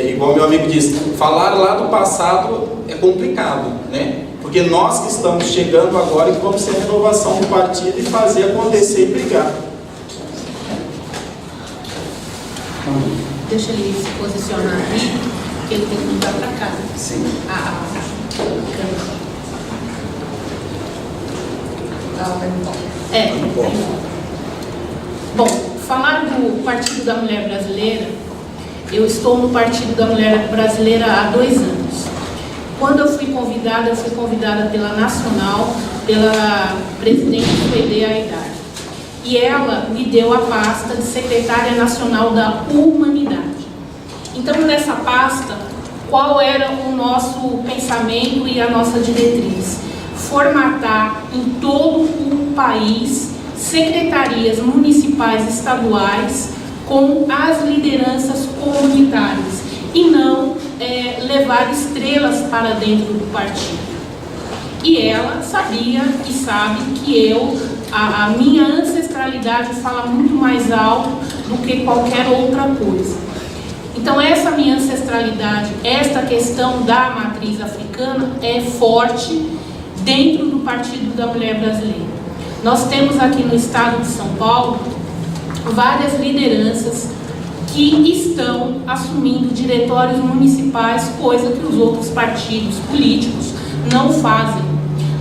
igual meu amigo disse, falar lá do passado é complicado, né? Porque nós que estamos chegando agora que vamos ser a renovação do partido e fazer acontecer e brigar. Deixa ele se posicionar aqui, porque ele tem que mudar para cá. Sim. Bom, falar do Partido da Mulher Brasileira, eu estou no Partido da Mulher Brasileira há 2 anos. Quando eu fui convidada pela Nacional, pela presidente Suede Aidar. E ela me deu a pasta de secretária nacional da Humanidade. Então, nessa pasta, qual era o nosso pensamento e a nossa diretriz? Formatar em todo o país secretarias municipais estaduais com as lideranças comunitárias e não levar estrelas para dentro do partido. E ela sabia e sabe que a minha ancestralidade fala muito mais alto do que qualquer outra coisa. Então essa minha ancestralidade, esta questão da matriz africana é forte dentro do Partido da Mulher Brasileira. Nós temos aqui no estado de São Paulo várias lideranças que estão assumindo diretórios municipais, coisa que os outros partidos políticos não fazem.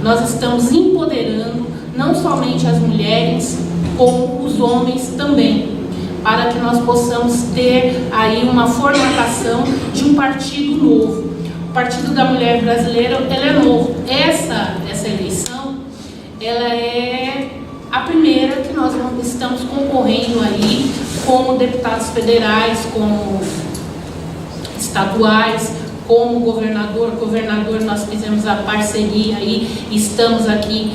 Nós estamos empoderando não somente as mulheres, como os homens também, para que nós possamos ter aí uma formatação de um partido novo. O Partido da Mulher Brasileira, ele é novo. Essa eleição, ela é a primeira que nós estamos concorrendo aí como deputados federais, como estaduais, como governador. Nós fizemos a parceria aí, estamos aqui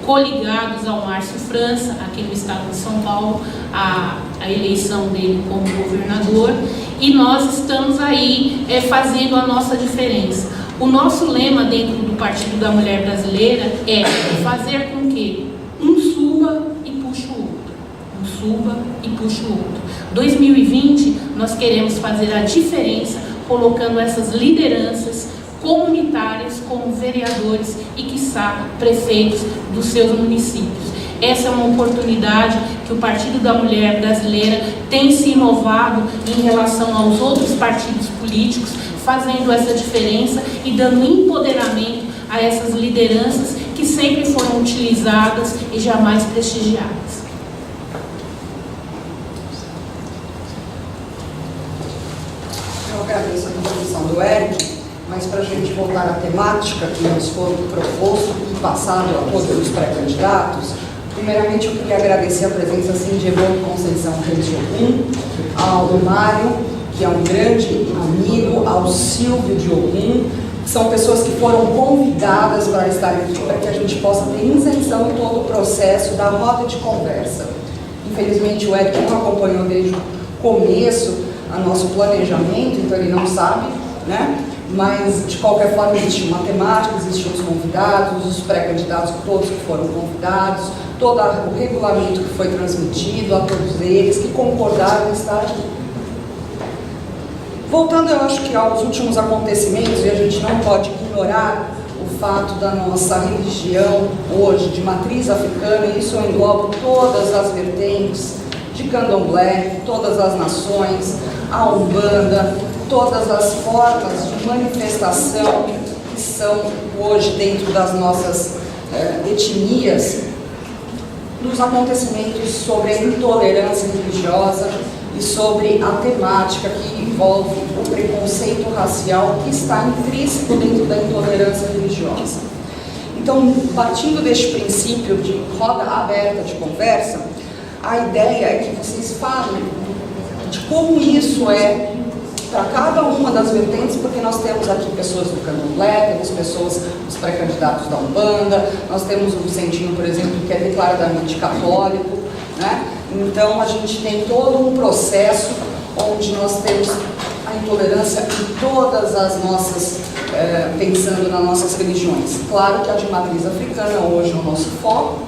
coligados ao Márcio França, aqui no estado de São Paulo, a eleição dele como governador, e nós estamos aí fazendo a nossa diferença. O nosso lema dentro do Partido da Mulher Brasileira é fazer com que um suba e puxe o outro. Um suba e puxe o outro. 2020, nós queremos fazer a diferença colocando essas lideranças comunitárias como vereadores e, quiçá, prefeitos dos seus municípios. Essa é uma oportunidade que o Partido da Mulher Brasileira tem se inovado em relação aos outros partidos políticos, fazendo essa diferença e dando empoderamento a essas lideranças que sempre foram utilizadas e jamais prestigiadas. Eu agradeço a contribuição do Eric, mas para a gente voltar à temática que nos foi proposto e passado a todos os pré-candidatos, primeiramente eu queria agradecer a presença assim, de Evandro Conceição Reis Ogum, ao Mário, que é um grande amigo, ao Silvio de Ogum, que são pessoas que foram convidadas para estarem aqui para que a gente possa ter isenção em todo o processo da roda de conversa. Infelizmente o Eric não acompanhou desde o começo a nosso planejamento, então ele não sabe, né? Mas de qualquer forma existe uma temática, existiam os convidados, os pré-candidatos todos que foram convidados, todo o regulamento que foi transmitido a todos eles, que concordaram em estar aqui. Voltando, eu acho que aos últimos acontecimentos, e a gente não pode ignorar o fato da nossa religião hoje de matriz africana, e isso engloba todas as vertentes de candomblé, todas as nações, a Umbanda, todas as formas de manifestação que são hoje dentro das nossas etnias, nos acontecimentos sobre a intolerância religiosa e sobre a temática que envolve o preconceito racial que está intrínseco dentro da intolerância religiosa. Então, partindo deste princípio de roda aberta de conversa, a ideia é que vocês falem de como isso é para cada uma das vertentes, porque nós temos aqui pessoas do candomblé, temos pessoas, os pré-candidatos da Umbanda, nós temos o Vicentinho, por exemplo, que é declaradamente católico, né? Então a gente tem todo um processo onde nós temos a intolerância em todas as nossas, pensando nas nossas religiões. Claro que a de matriz africana hoje é o nosso foco,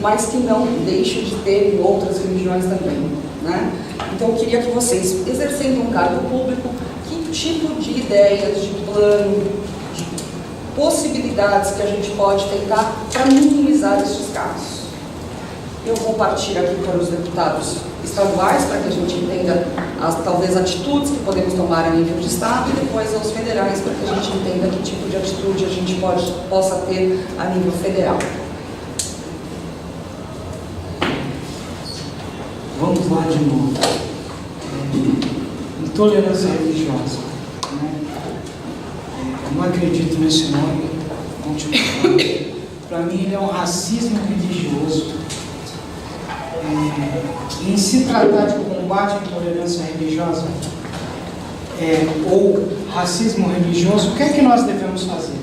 mas que não deixe de ter em outras religiões também, né? Então eu queria que vocês, exercendo um cargo público, que tipo de ideias, de plano, de possibilidades que a gente pode tentar para minimizar esses casos. Eu vou partir aqui para os deputados estaduais, para que a gente entenda talvez atitudes que podemos tomar a nível de estado, e depois aos federais, para que a gente entenda que tipo de atitude a gente possa ter a nível federal. Vamos lá de novo. Intolerância religiosa. Né? Eu não acredito nesse nome, para mim ele é um racismo religioso. Em se tratar de combate à intolerância religiosa ou racismo religioso, o que é que nós devemos fazer?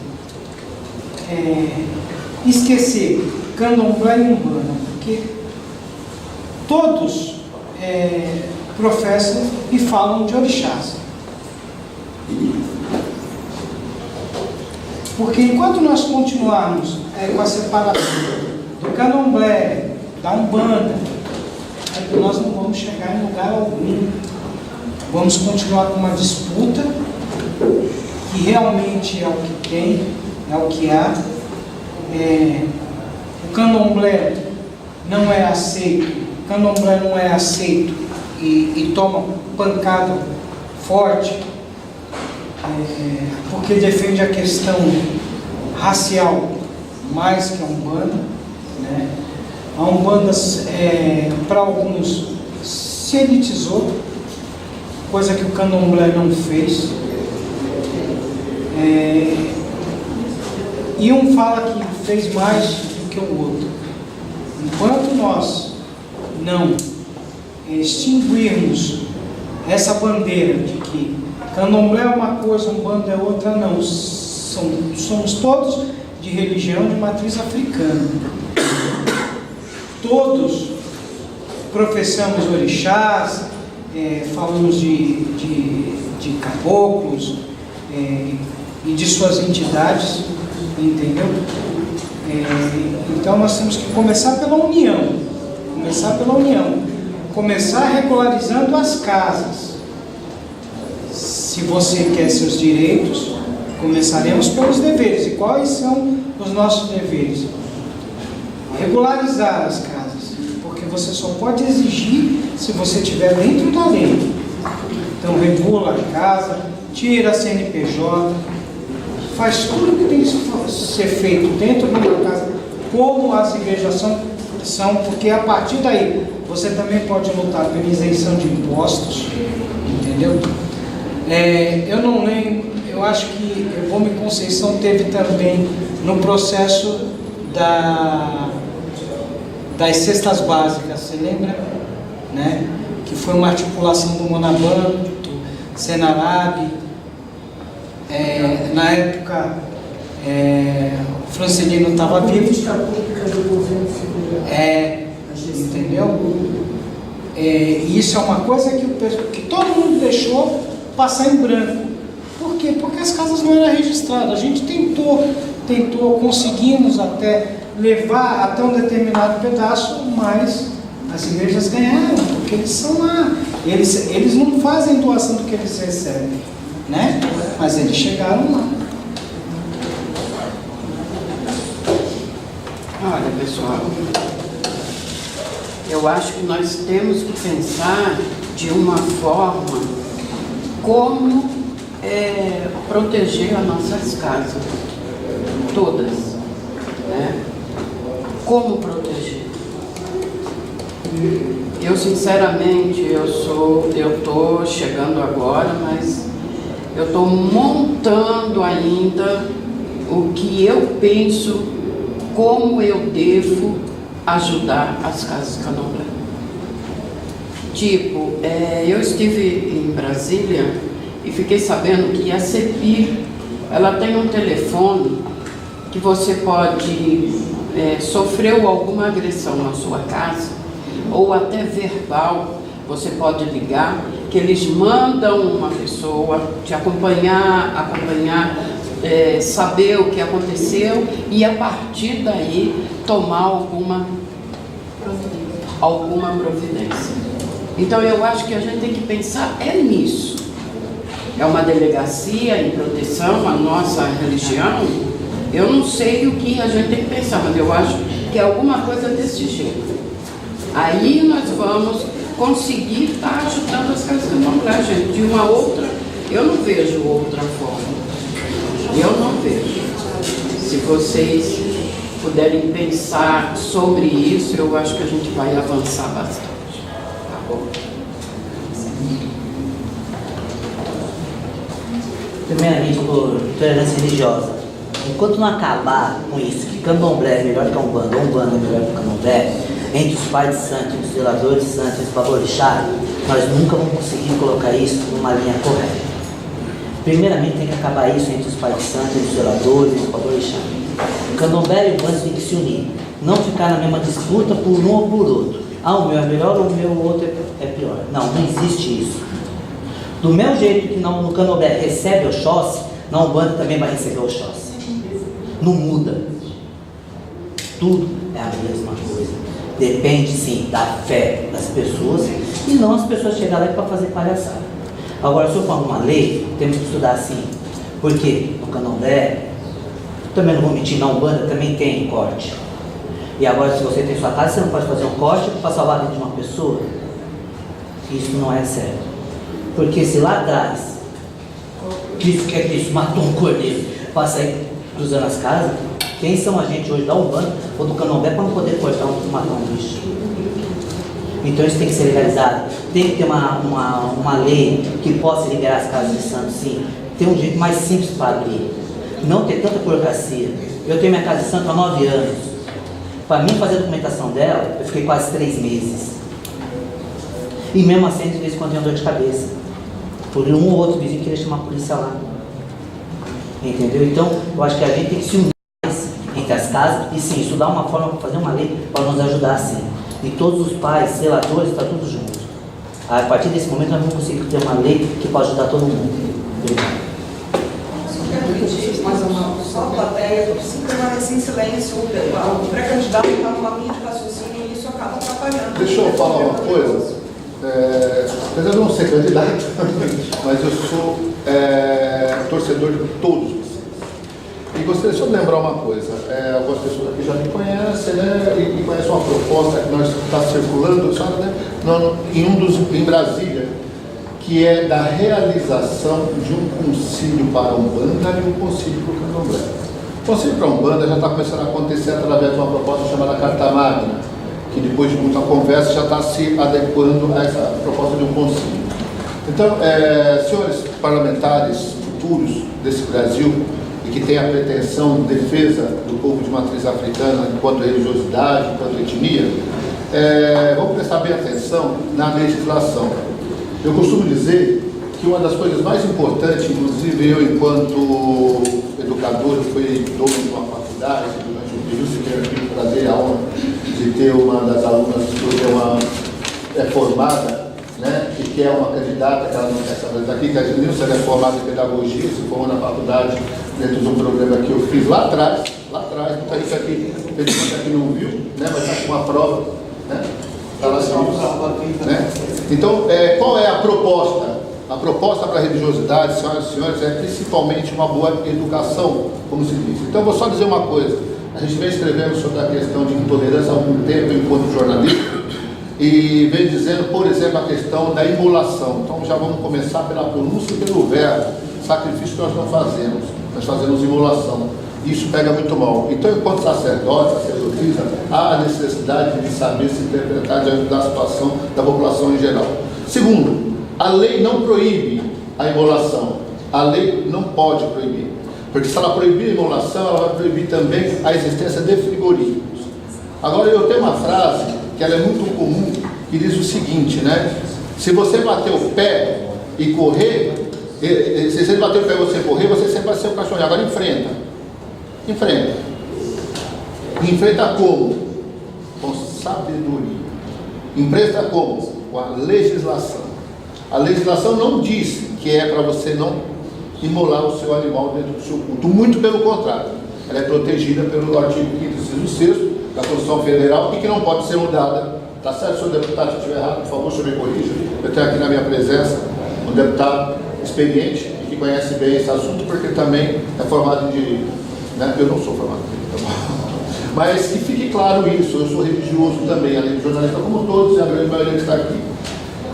Esquecer candomblé e umbanda, porque todos professam e falam de orixás. Porque enquanto nós continuarmos com a separação do candomblé, da umbanda, nós não vamos chegar em lugar algum. Vamos continuar com uma disputa que realmente é o que tem, é o que há. O candomblé não é aceito, e toma pancada forte, porque defende a questão racial mais que a Umbanda, né? A Umbanda, para alguns, se elitizou, coisa que o candomblé não fez. E um fala que fez mais do que o outro. Enquanto nós não extinguirmos essa bandeira de que candomblé é uma coisa, umbanda é outra, não. Somos todos de religião de matriz africana. Todos professamos orixás, falamos de caboclos e de suas entidades, entendeu? Então nós temos que começar pela união, começar regularizando as casas. Se você quer seus direitos, começaremos pelos deveres. E quais são os nossos deveres? Regularizar as casas, porque você só pode exigir se você estiver dentro da lei. Então regula a casa, tira a CNPJ, faz tudo o que tem que ser feito dentro de uma casa, como as igrejas são, porque a partir daí você também pode lutar pela isenção de impostos, entendeu? Eu não lembro, eu acho que Evôme Conceição teve também no processo das cestas básicas, você lembra? Né? Que foi uma articulação do Monaban, do Senarab. Na época, o Francelino estava vivo. Entendeu? Isso é uma coisa que todo mundo deixou passar em branco. Por quê? Porque as casas não eram registradas. A gente tentou, conseguimos até levar até um determinado pedaço, mas as igrejas ganharam, porque eles são lá. Eles não fazem doação do que eles recebem, né? Mas eles chegaram lá. Olha, pessoal, eu acho que nós temos que pensar de uma forma como proteger as nossas casas, todas, né? Como proteger? Eu sinceramente, eu estou chegando agora, mas eu estou montando ainda o que eu penso, como eu devo ajudar as casas candomblé. Tipo, eu estive em Brasília e fiquei sabendo que a CEPIR, ela tem um telefone que você pode, sofreu alguma agressão na sua casa, ou até verbal, você pode ligar, que eles mandam uma pessoa te acompanhar, saber o que aconteceu e a partir daí tomar alguma providência. Então eu acho que a gente tem que pensar nisso. É uma delegacia em proteção à nossa religião. Eu não sei o que a gente tem que pensar, mas eu acho que é alguma coisa desse jeito. Aí nós vamos conseguir estar ajudando as casas candomblé, gente. De uma outra, eu não vejo outra forma. Eu não vejo. Se vocês puderem pensar sobre isso, eu acho que a gente vai avançar bastante. Tá bom? Primeiramente, por tolerância religiosa. Enquanto não acabar com isso, que candomblé é melhor que a umbanda, ou umbanda é melhor que o candomblé, entre os pais de santo, os zeladores de santo e os baborixás, nós nunca vamos conseguir colocar isso numa linha correta. Primeiramente, tem que acabar isso entre os pais de santo, os zeladores e os baborixás. O candomblé e o umbanda têm que se unir, não ficar na mesma disputa por um ou por outro. Ah, o meu é melhor ou o meu outro é é pior. Não existe isso. Do mesmo jeito que no Candomblé recebe Oxóssi, na Umbanda também vai receber Oxóssi. Não muda. Tudo é a mesma coisa. Depende, sim, da fé das pessoas e não as pessoas chegarem lá para fazer palhaçada. Agora, se eu for uma lei, temos que estudar assim. Porque no Candomblé, também não vou mentir, na Umbanda também tem corte. E agora, se você tem sua casa, você não pode fazer um corte para salvar a vida de uma pessoa. Isso não é sério. Porque se lá atrás, Cristo matou um cordeiro para sair cruzando as casas, quem são a gente hoje da Umbanda ou do Candomblé para não poder cortar matar um bicho? Então isso tem que ser legalizado. Tem que ter uma lei que possa liberar as casas de santo, sim. Tem um jeito mais simples para abrir. Não ter tanta burocracia. Eu tenho minha casa de santo há 9 anos. Para mim fazer a documentação dela, eu fiquei quase 3 meses. E mesmo assim, de vez em quando eu tenho dor de cabeça. Por um ou outro vizinho queria chamar a polícia lá. Entendeu? Então, eu acho que a gente tem que se unir mais entre as casas e sim, estudar uma forma para fazer uma lei para nos ajudar sim. E todos os pais, zeladores, está tudo junto. A partir desse momento, nós vamos conseguir ter uma lei que pode ajudar todo mundo. Obrigado. Mas só a plateia, se permanecer em silêncio, o pré-candidato está numa linha de raciocínio e isso acaba atrapalhando. Deixa eu falar uma coisa. Apesar de eu não ser candidato, mas eu sou torcedor de todos vocês. E gostaria só de lembrar uma coisa. Algumas pessoas aqui já me conhecem, né? E conhecem uma proposta que nós está circulando, sabe, né? Em Brasília, que é da realização de um concílio para a Umbanda e um concílio para o Candomblé. O concílio para a Umbanda já está começando a acontecer através de uma proposta chamada Carta Magna, que depois de muita conversa já está se adequando a essa proposta de um concílio. Então, senhores parlamentares futuros desse Brasil, e que têm a pretensão de defesa do povo de matriz africana enquanto religiosidade, enquanto etnia, vamos prestar bem atenção na legislação. Eu costumo dizer que uma das coisas mais importantes, inclusive eu enquanto educador, fui dono de uma faculdade, durante um período, se quer aqui prazer a honra de ter uma das alunas que é formada, né, e que é uma candidata, que ela não quer saber daqui, que a Nilson é formada em pedagogia, se formou na faculdade dentro de um programa que eu fiz lá atrás, muita gente aqui não viu, né, mas está com uma prova, né? Tá lá, né? Então, qual é a proposta? A proposta para a religiosidade, senhoras e senhores, é principalmente uma boa educação, como se diz. Então, eu vou só dizer uma coisa. A gente vem escrevendo sobre a questão de intolerância há algum tempo enquanto jornalista e vem dizendo, por exemplo, a questão da imolação. Então, já vamos começar pela pronúncia e pelo verbo. Sacrifício que nós não fazemos, nós fazemos imolação. Isso pega muito mal. Então, enquanto sacerdotisa, há a necessidade de saber se interpretar diante da situação da população em geral. Segundo, a lei não proíbe a imolação. A lei não pode proibir. Porque se ela proibir a imolação, ela vai proibir também a existência de frigoríficos. Agora, eu tenho uma frase que ela é muito comum, que diz o seguinte, né? Se você bater o pé e correr, se você bater o pé e você correr, você sempre vai ser o cachorro. Agora enfrenta. Enfrenta como? Com sabedoria. Enfrenta como? Com a legislação. A legislação não diz que é para você não imolar o seu animal dentro do seu culto. Muito pelo contrário. Ela é protegida pelo artigo 5º, inciso 6º da Constituição Federal e que não pode ser mudada. Tá certo, senhor deputado? Se eu estiver errado, por favor, o senhor me corrija. Eu tenho aqui na minha presença um deputado experiente e que conhece bem esse assunto, porque também é formado em direito. Né? Eu não sou formado em direito, tá bom? Mas que fique claro isso, eu sou religioso também, além de jornalista, como todos, e a grande maioria que está aqui.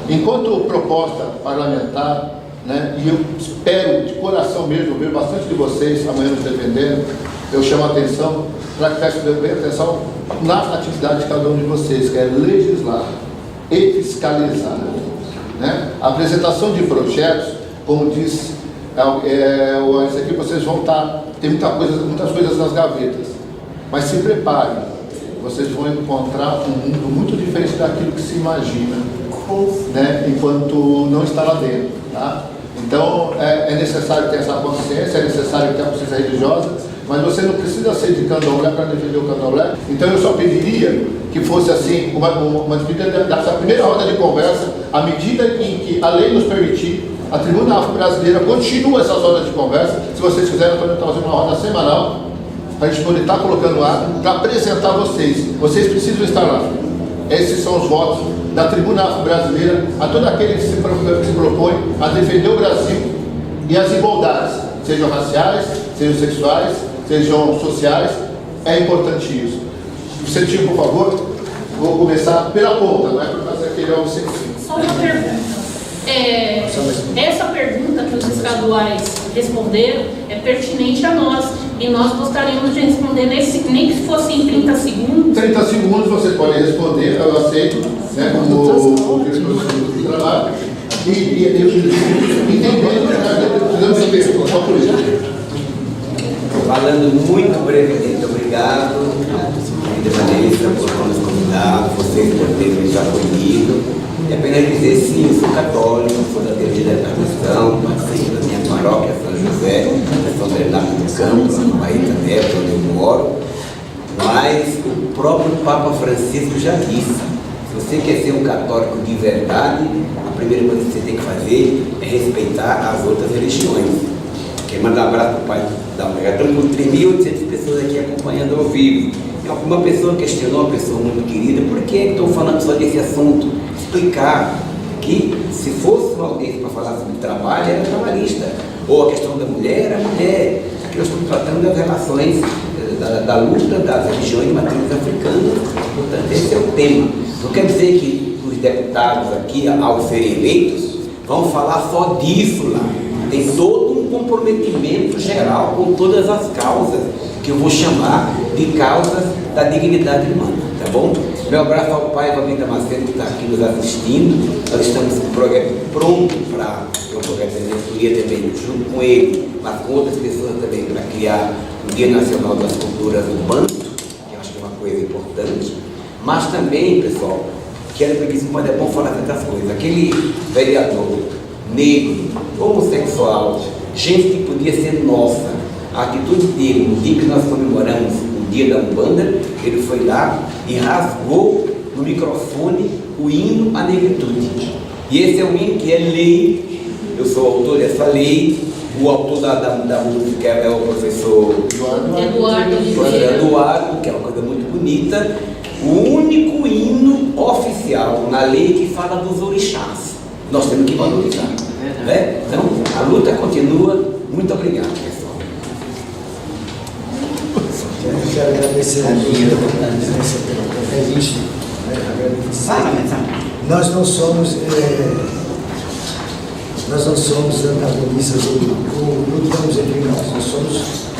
Enquanto proposta parlamentar, né, e eu espero de coração mesmo, ver bastante de vocês amanhã nos defendendo, eu chamo a atenção, para que peço bem atenção na atividade de cada um de vocês, que é legislar e fiscalizar. Né? A apresentação de projetos, como diz, isso aqui vocês vão estar, tem muitas coisas nas gavetas, mas se preparem, vocês vão encontrar um mundo muito diferente daquilo que se imagina, né, enquanto não está lá dentro. Tá? Então, é necessário ter essa consciência, é necessário ter a consciência religiosa, mas você não precisa ser de candomblé para defender o candomblé. Então eu só pediria que fosse assim, uma despedida dessa primeira roda de conversa, à medida em que a lei nos permitir, a Tribuna Afro-Brasileira continua essas rodas de conversa. Se vocês quiserem, eu estou fazendo uma roda semanal, para a gente poder estar colocando lá, para apresentar vocês. Vocês precisam estar lá. Esses são os votos da Tribuna Afro-Brasileira a todo aquele que se propõe a defender o Brasil e as igualdades, sejam raciais, sejam sexuais, sejam sociais. É importante isso. Vicentino, por favor, vou começar pela ponta, não é para fazer aquele algo sem fim. Só uma pergunta. Essa pergunta que os estaduais responderam é pertinente a nós e nós gostaríamos de responder nem que fosse em 30 segundos. 30 segundos você pode responder, eu aceito, né, como o diretor do trabalho. E eu entendendo, precisamos só por isso. Falando muito brevemente, obrigado, Vanessa, por nos convidar, vocês por terem nos acolhido. É apenas dizer, sim, eu sou católico, sou da Terceira Tradição, participo da minha paróquia, São José, São Bernardo do Campo, no Bahia Neto, onde eu moro. Mas o próprio Papa Francisco já disse, se você quer ser um católico de verdade, a primeira coisa que você tem que fazer é respeitar as outras religiões. Quero mandar um abraço para o pai da mulher. Estamos com 3.800 pessoas aqui acompanhando ao vivo. Uma pessoa questionou, uma pessoa muito querida, por que estou falando só desse assunto? Explicar que se fosse uma audiência para falar sobre trabalho, era trabalhista, ou a questão da mulher era mulher. Aqui nós estamos tratando das relações, da luta das religiões de matriz africanas, portanto esse é o tema. Não quer dizer que os deputados aqui, ao serem eleitos, vão falar só disso lá. Tem todo um comprometimento geral com todas as causas, que eu vou chamar de causas da dignidade humana, tá bom? Meu abraço ao pai Valmir Damasceno, que está aqui nos assistindo. Nós estamos com o projeto pronto para o projeto da diretoria também, junto com ele, mas com outras pessoas também, para criar o Dia Nacional das Culturas do Banto, que eu acho que é uma coisa importante. Mas também, pessoal, quero pedir isso, mas é bom falar tantas coisas. Aquele vereador negro, homossexual, gente que podia ser nossa, a atitude dele, no dia que nós comemoramos o dia da Umbanda, ele foi lá e rasgou no microfone o hino à negritude. E esse é um hino que é lei, eu sou o autor dessa lei, o autor da música é o professor Eduardo, que é uma coisa muito bonita, o único hino oficial na lei que fala dos orixás. Nós temos que valorizar. Né? Então, a luta continua. Muito obrigado, pessoal. Eu quero agradecer a convite. Nós não somos antagonistas ou lutamos entre nós. Nós somos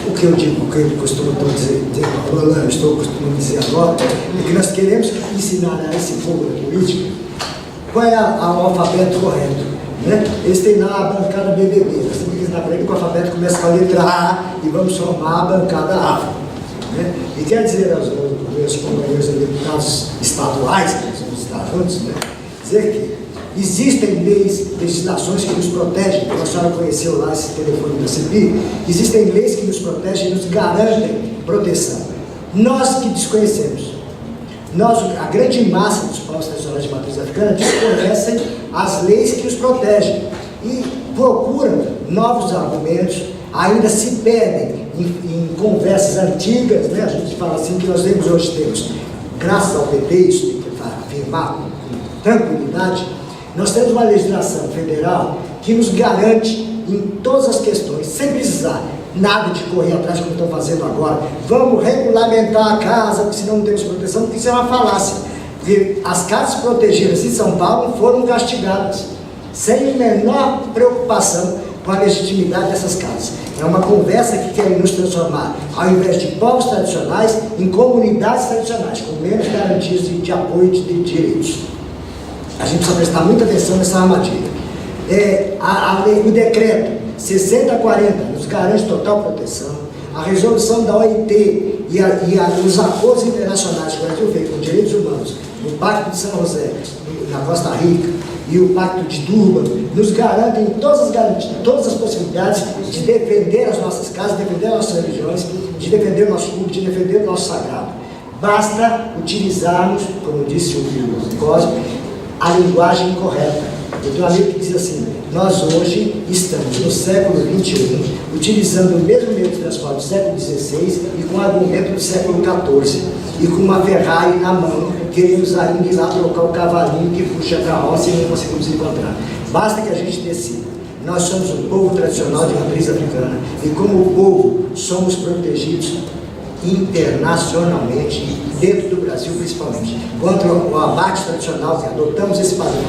o que eu digo, o que eu costumo dizer, costumo dizer agora, é que nós queremos ensinar a esse povo da política qual é o alfabeto correto. Né? Eles têm lá a bancada BBB, nós temos que ensinar para ele que o alfabeto começa com a letra A e vamos formar a bancada A. Né? E quer dizer aos meus companheiros deputados estaduais, que nós vamos estar juntos, né? Dizer que existem leis, legislações que nos protegem, a senhora conheceu lá esse telefone da CPI, existem leis que nos protegem e nos garantem proteção. Nós que desconhecemos, a grande massa dos povos tradicionais de matriz africana desconhecem as leis que os protegem e procuram novos argumentos, ainda se perdem em conversas antigas, né? A gente fala assim que nós temos, graças ao PT, isso tem que afirmar com tranquilidade, nós temos uma legislação federal que nos garante em todas as questões, sem precisar nada de correr atrás como estão fazendo agora. Vamos regulamentar a casa, porque senão não temos proteção, porque isso é uma falácia. Porque as casas protegidas em São Paulo foram castigadas, sem menor preocupação com a legitimidade dessas casas. É uma conversa que quer nos transformar, ao invés de povos tradicionais, em comunidades tradicionais, com menos garantias de apoio de direitos. A gente precisa prestar muita atenção nessa armadilha. O decreto 6040 nos garante total proteção. A resolução da OIT e os acordos internacionais que o Brasil fez com direitos humanos, no Pacto de São José, na Costa Rica, e o Pacto de Durban nos garantem todas as possibilidades de defender as nossas casas, defender as nossas religiões, de defender o nosso público, de defender o nosso sagrado. Basta utilizarmos, como disse o Cosme, a linguagem correta. Eu tenho um amigo que diz assim: nós hoje estamos no século XXI, utilizando o mesmo meio de transporte do século XVI e com argumento do século XIV, e com uma Ferrari na mão, queremos ainda ir lá trocar o cavalinho que puxa a carroça e não conseguimos encontrar. Basta que a gente decida. Nós somos um povo tradicional de matriz africana, e como povo somos protegidos internacionalmente, dentro do Brasil principalmente. Contra o abate tradicional, que adotamos esse padrão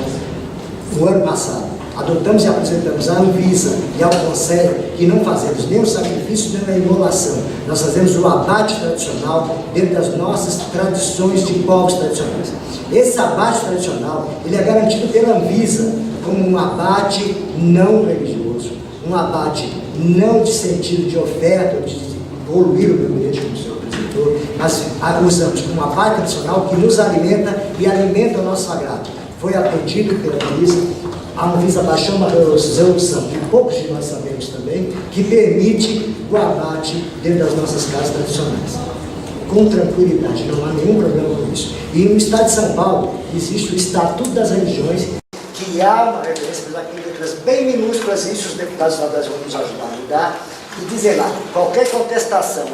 no ano passado, adotamos e apresentamos à Anvisa e ao Conselho que não fazemos nem o sacrifício nem a imolação, nós fazemos o abate tradicional dentro das nossas tradições de povos tradicionais. Esse abate tradicional, ele é garantido pela Anvisa como um abate não religioso, um abate não de sentido de oferta, de poluir o meio ambiente, como o senhor apresentou, mas usamos como uma parte tradicional que nos alimenta e alimenta o nosso sagrado. Foi atendido pela Anvisa, a Anvisa baixou uma resolução, que poucos de nós sabemos também, que permite o abate dentro das nossas casas tradicionais. Com tranquilidade, não há nenhum problema com isso. E no estado de São Paulo existe o Estatuto das Religiões, que há uma referência, mas aqui em letras bem minúsculas, isso os deputados estaduais vão nos ajudar a mudar, e dizer lá, qualquer contestação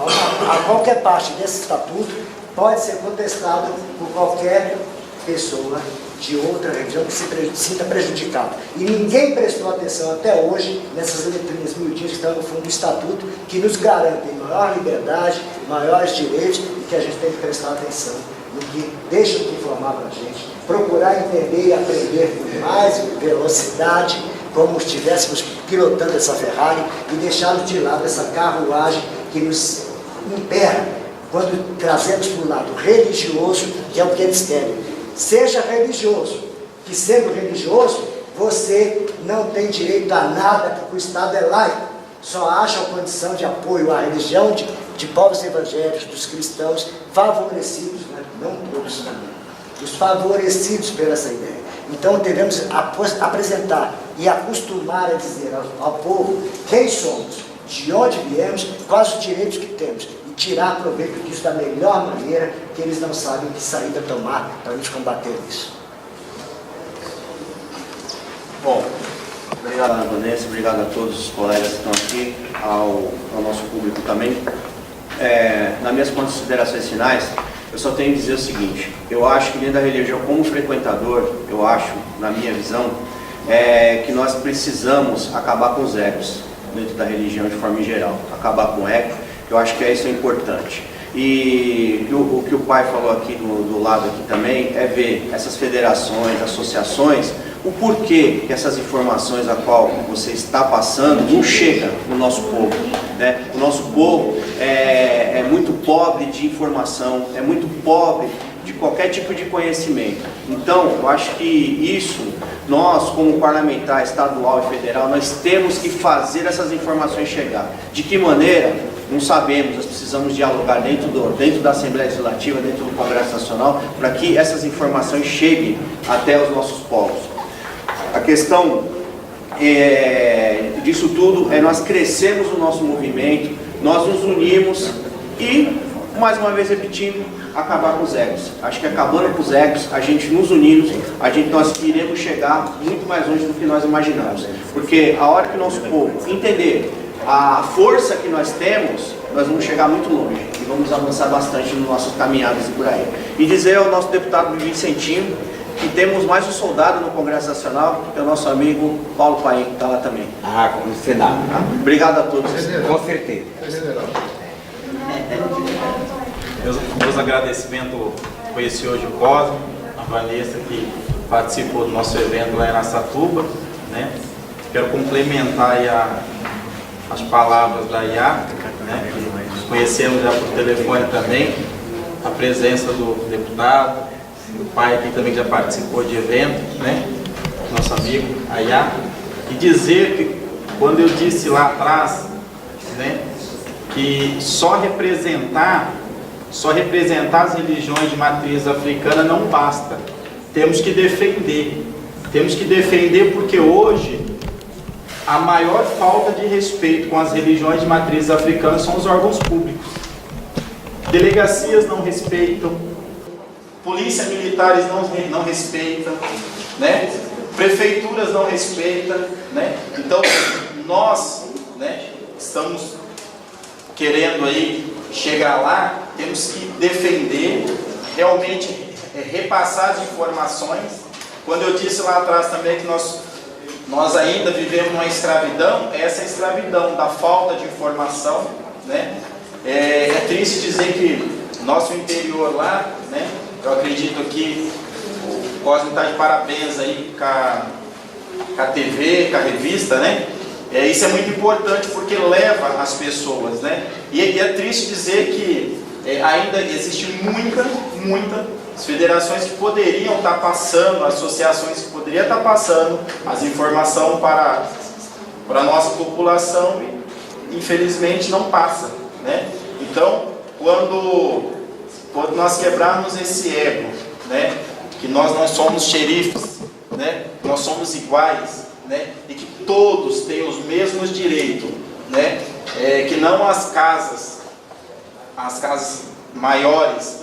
a qualquer parte desse estatuto pode ser contestado por qualquer pessoa de outra religião que se sinta prejudicada. E ninguém prestou atenção até hoje nessas letrinhas miudinhas que estão no fundo do estatuto, que nos garantem maior liberdade, maiores direitos, e que a gente tem que prestar atenção no que deixam de informar para a gente, procurar entender e aprender com mais velocidade, como se estivéssemos pilotando essa Ferrari, e deixarmos de lado essa carruagem que nos impera quando trazemos para o lado religioso, que é o que eles querem. Seja religioso, que sendo religioso, você não tem direito a nada, porque o Estado é laico, só acha a condição de apoio à religião de povos evangélicos, dos cristãos, favorecidos, né? Não todos também, os favorecidos por essa ideia. Então devemos apresentar e acostumar a dizer ao povo quem somos, de onde viemos, quais os direitos que temos, e tirar proveito disso da melhor maneira, que eles não sabem que saída tomar para nos combater isso. Bom, obrigado, Ana Vanessa, obrigado a todos os colegas que estão aqui, ao nosso público também. Nas minhas considerações finais, eu só tenho que dizer o seguinte: eu acho que dentro da religião, como frequentador, eu acho, na minha visão, que nós precisamos acabar com os egos dentro da religião de forma geral, acabar com o ego. Eu acho que isso é importante. E o que o pai falou aqui do lado aqui também é ver essas federações, associações, o porquê que essas informações a qual você está passando não chega no nosso povo, né? O nosso povo é muito pobre de informação, é muito pobre de qualquer tipo de conhecimento. Então, eu acho que isso, nós como parlamentar estadual e federal, nós temos que fazer essas informações chegar. De que maneira? Não sabemos, nós precisamos dialogar dentro da Assembleia Legislativa, dentro do Congresso Nacional, para que essas informações cheguem até os nossos povos. A questão disso tudo é nós crescermos o nosso movimento, nós nos unirmos e, mais uma vez repetindo, acabar com os egos. Acho que acabando com os egos, a gente nos unindo, nós iremos chegar muito mais longe do que nós imaginamos. Porque a hora que o nosso povo entender a força que nós temos, nós vamos chegar muito longe e vamos avançar bastante nas nossas caminhadas e por aí. E dizer ao nosso deputado Vicentinho que temos mais um soldado no Congresso Nacional, que é o nosso amigo Paulo Paim, que está lá também. Como Senado. Obrigado a todos. Com certeza. Meus agradecimentos, conheci hoje o Cosme, a Vanessa, que participou do nosso evento lá em Araçatuba, né? Quero complementar aí as palavras da Iá, né? Conhecemos já por telefone também, a presença do deputado, do pai aqui também que já participou de eventos, né? Nosso amigo Iá, e dizer que quando eu disse lá atrás, né, que só representar as religiões de matriz africana não basta, temos que defender Temos que defender porque hoje a maior falta de respeito com as religiões de matrizes africanas são os órgãos públicos. Delegacias não respeitam, polícia militares não respeitam, né? Prefeituras não respeitam, né? Então nós, né, estamos querendo aí chegar lá, temos que defender, realmente repassar as informações. Quando eu disse lá atrás também que nós ainda vivemos uma escravidão, essa escravidão da falta de informação, né? É triste dizer que nosso interior lá, né? Eu acredito que o Cosme está de parabéns aí com a TV, com a revista, né? Isso é muito importante porque leva as pessoas, né? E é triste dizer que ainda existe muitas federações que poderiam estar passando, associações que poderiam estar passando as informações para a nossa população e infelizmente não passa, né? Então, quando nós quebrarmos esse ego, né, que nós não somos xerifes, né, nós somos iguais, né, e que todos têm os mesmos direitos, né, que não as casas maiores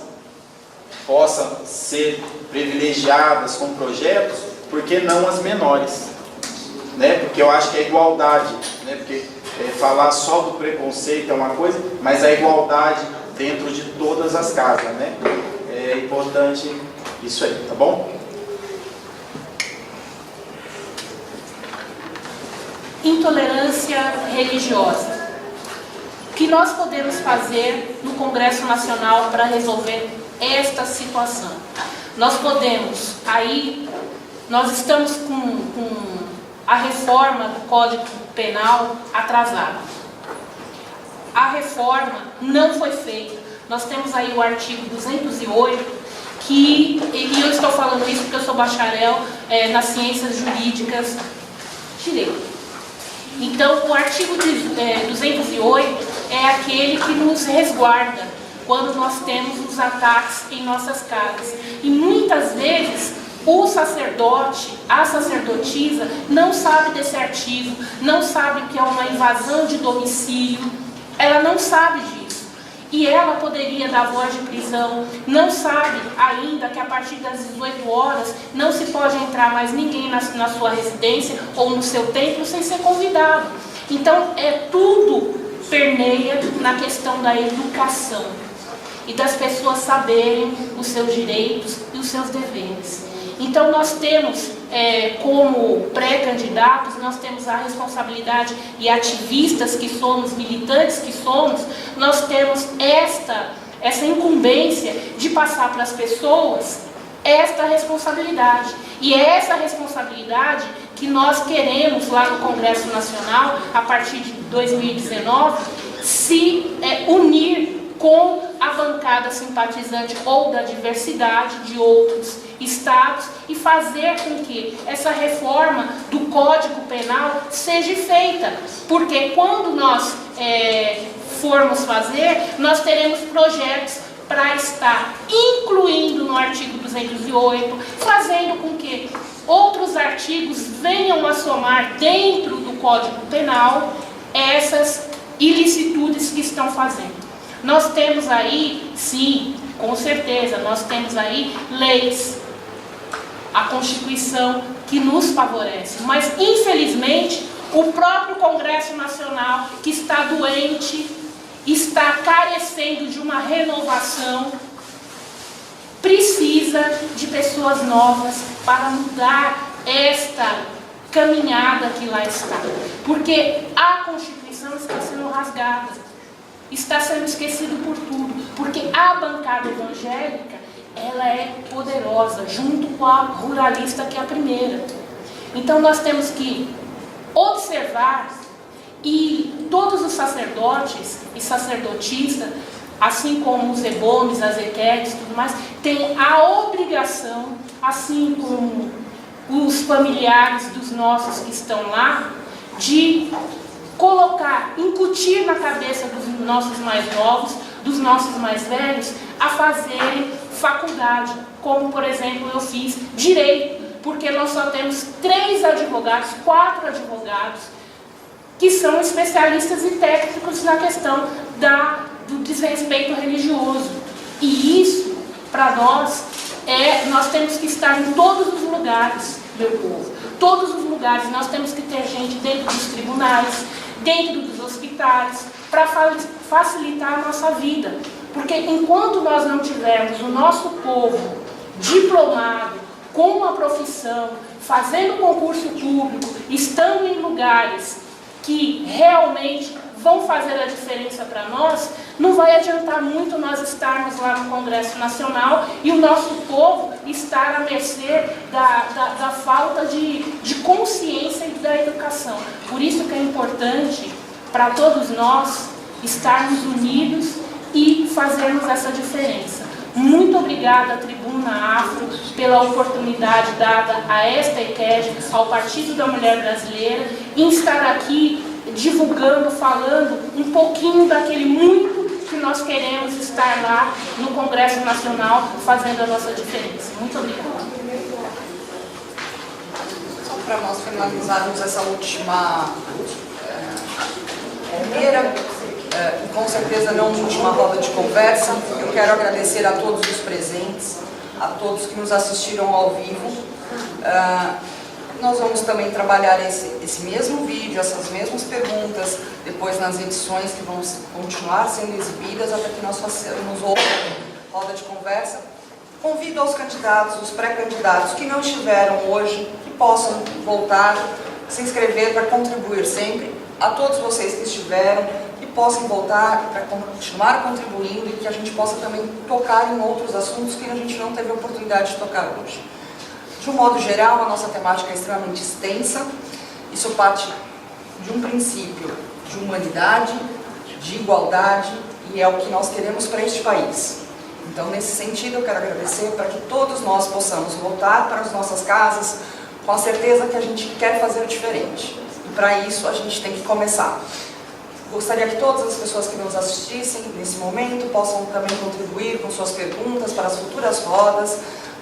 possam ser privilegiadas com projetos, porque não as menores, né? Porque eu acho que é igualdade, né? Porque falar só do preconceito é uma coisa, mas a igualdade dentro de todas as casas, né? É importante isso aí, tá bom? Intolerância religiosa. O que nós podemos fazer no Congresso Nacional para resolver esta situação? Nós podemos, nós estamos com a reforma do Código Penal atrasada. A reforma não foi feita. Nós temos aí o artigo 208, e eu estou falando isso porque eu sou bacharel nas ciências jurídicas, direito. Então, o artigo 208 é aquele que nos resguarda quando nós temos os ataques em nossas casas. E muitas vezes o sacerdote, a sacerdotisa, não sabe desse artigo, não sabe o que é uma invasão de domicílio, ela não sabe disso. E ela poderia dar voz de prisão, não sabe ainda que a partir das 18 horas não se pode entrar mais ninguém na sua residência ou no seu templo sem ser convidado. Então, tudo permeia na questão da educação e das pessoas saberem os seus direitos e os seus deveres. Então nós temos, como pré-candidatos, nós temos a responsabilidade, e ativistas que somos, militantes que somos, nós temos essa incumbência de passar para as pessoas esta responsabilidade. E é essa responsabilidade que nós queremos lá no Congresso Nacional, a partir de 2019, se unir com a bancada simpatizante ou da diversidade de outros estados e fazer com que essa reforma do Código Penal seja feita. Porque quando nós formos fazer, nós teremos projetos para estar incluindo no artigo 208, fazendo com que outros artigos venham a somar dentro do Código Penal essas ilicitudes que estão fazendo. Nós temos aí, sim, com certeza, nós temos aí leis, a Constituição que nos favorece, mas infelizmente o próprio Congresso Nacional, que está doente, está carecendo de uma renovação, precisa de pessoas novas para mudar esta caminhada que lá está, porque a Constituição está sendo rasgada, está sendo esquecido por tudo, porque a bancada evangélica, ela é poderosa, junto com a ruralista, que é a primeira. Então nós temos que observar, e todos os sacerdotes e sacerdotisas, assim como os ebomes, as equetes e tudo mais, têm a obrigação, assim como os familiares dos nossos que estão lá, de colocar, incutir na cabeça dos nossos mais novos, dos nossos mais velhos, a fazerem faculdade, como por exemplo eu fiz direito, porque nós só temos 3 advogados, 4 advogados, que são especialistas e técnicos na questão do desrespeito religioso. E isso, para nós, nós temos que estar em todos os lugares, meu povo. Todos os lugares. Nós temos que ter gente dentro dos tribunais, dentro dos hospitais, para facilitar a nossa vida. Porque enquanto nós não tivermos o nosso povo diplomado, com uma profissão, fazendo concurso público, estando em lugares que realmente vão fazer a diferença para nós, não vai adiantar muito nós estarmos lá no Congresso Nacional e o nosso povo estar à mercê da falta de consciência e da educação. Por isso que é importante para todos nós estarmos unidos e fazermos essa diferença. Muito obrigada, Tribuna Afro, pela oportunidade dada a esta EQED, ao Partido da Mulher Brasileira, em estar aqui divulgando, falando um pouquinho daquele muito que nós queremos estar lá no Congresso Nacional, fazendo a nossa diferença. Muito obrigada. Só para nós finalizarmos essa última primeira, e com certeza não última roda de conversa, eu quero agradecer a todos os presentes, a todos que nos assistiram ao vivo. Nós vamos também trabalhar esse mesmo vídeo, essas mesmas perguntas, depois nas edições que vão continuar sendo exibidas até que nós façamos outra roda de conversa. Convido aos candidatos, os pré-candidatos que não estiveram hoje, que possam voltar, se inscrever para contribuir sempre. A todos vocês que estiveram, que possam voltar para continuar contribuindo e que a gente possa também tocar em outros assuntos que a gente não teve a oportunidade de tocar hoje. De um modo geral, a nossa temática é extremamente extensa. Isso parte de um princípio de humanidade, de igualdade, e é o que nós queremos para este país. Então, nesse sentido, eu quero agradecer para que todos nós possamos voltar para as nossas casas com a certeza que a gente quer fazer diferente. E para isso, a gente tem que começar. Gostaria que todas as pessoas que nos assistissem nesse momento possam também contribuir com suas perguntas para as futuras rodas,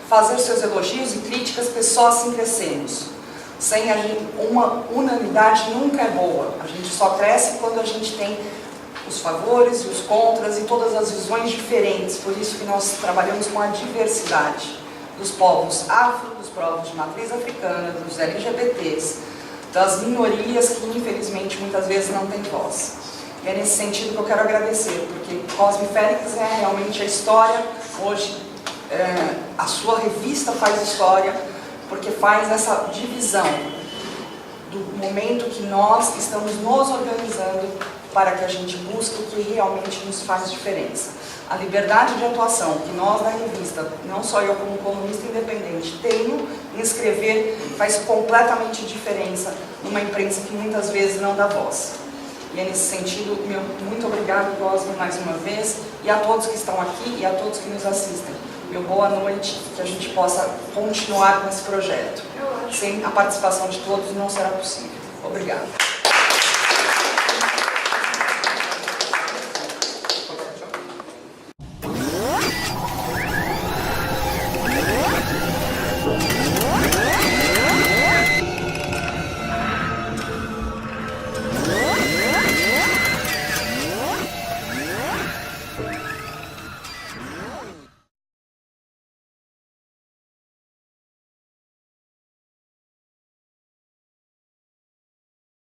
fazer seus elogios e críticas, porque só assim crescemos. Sem uma unanimidade nunca é boa. A gente só cresce quando a gente tem os favores e os contras e todas as visões diferentes. Por isso que nós trabalhamos com a diversidade dos povos afro, dos povos de matriz africana, dos LGBTs, das minorias que infelizmente muitas vezes não têm voz. E é nesse sentido que eu quero agradecer, porque Cosme Félix é realmente a história. Hoje a sua revista faz história, porque faz essa divisão do momento que nós estamos nos organizando para que a gente busque o que realmente nos faz diferença. A liberdade de atuação que nós na revista, não só eu como colunista independente, tenho em escrever, faz completamente diferença numa imprensa que muitas vezes não dá voz. E é nesse sentido, muito obrigado, Cosme, mais uma vez, e a todos que estão aqui e a todos que nos assistem. Meu boa noite, que a gente possa continuar com esse projeto. Sem a participação de todos não será possível. Obrigada.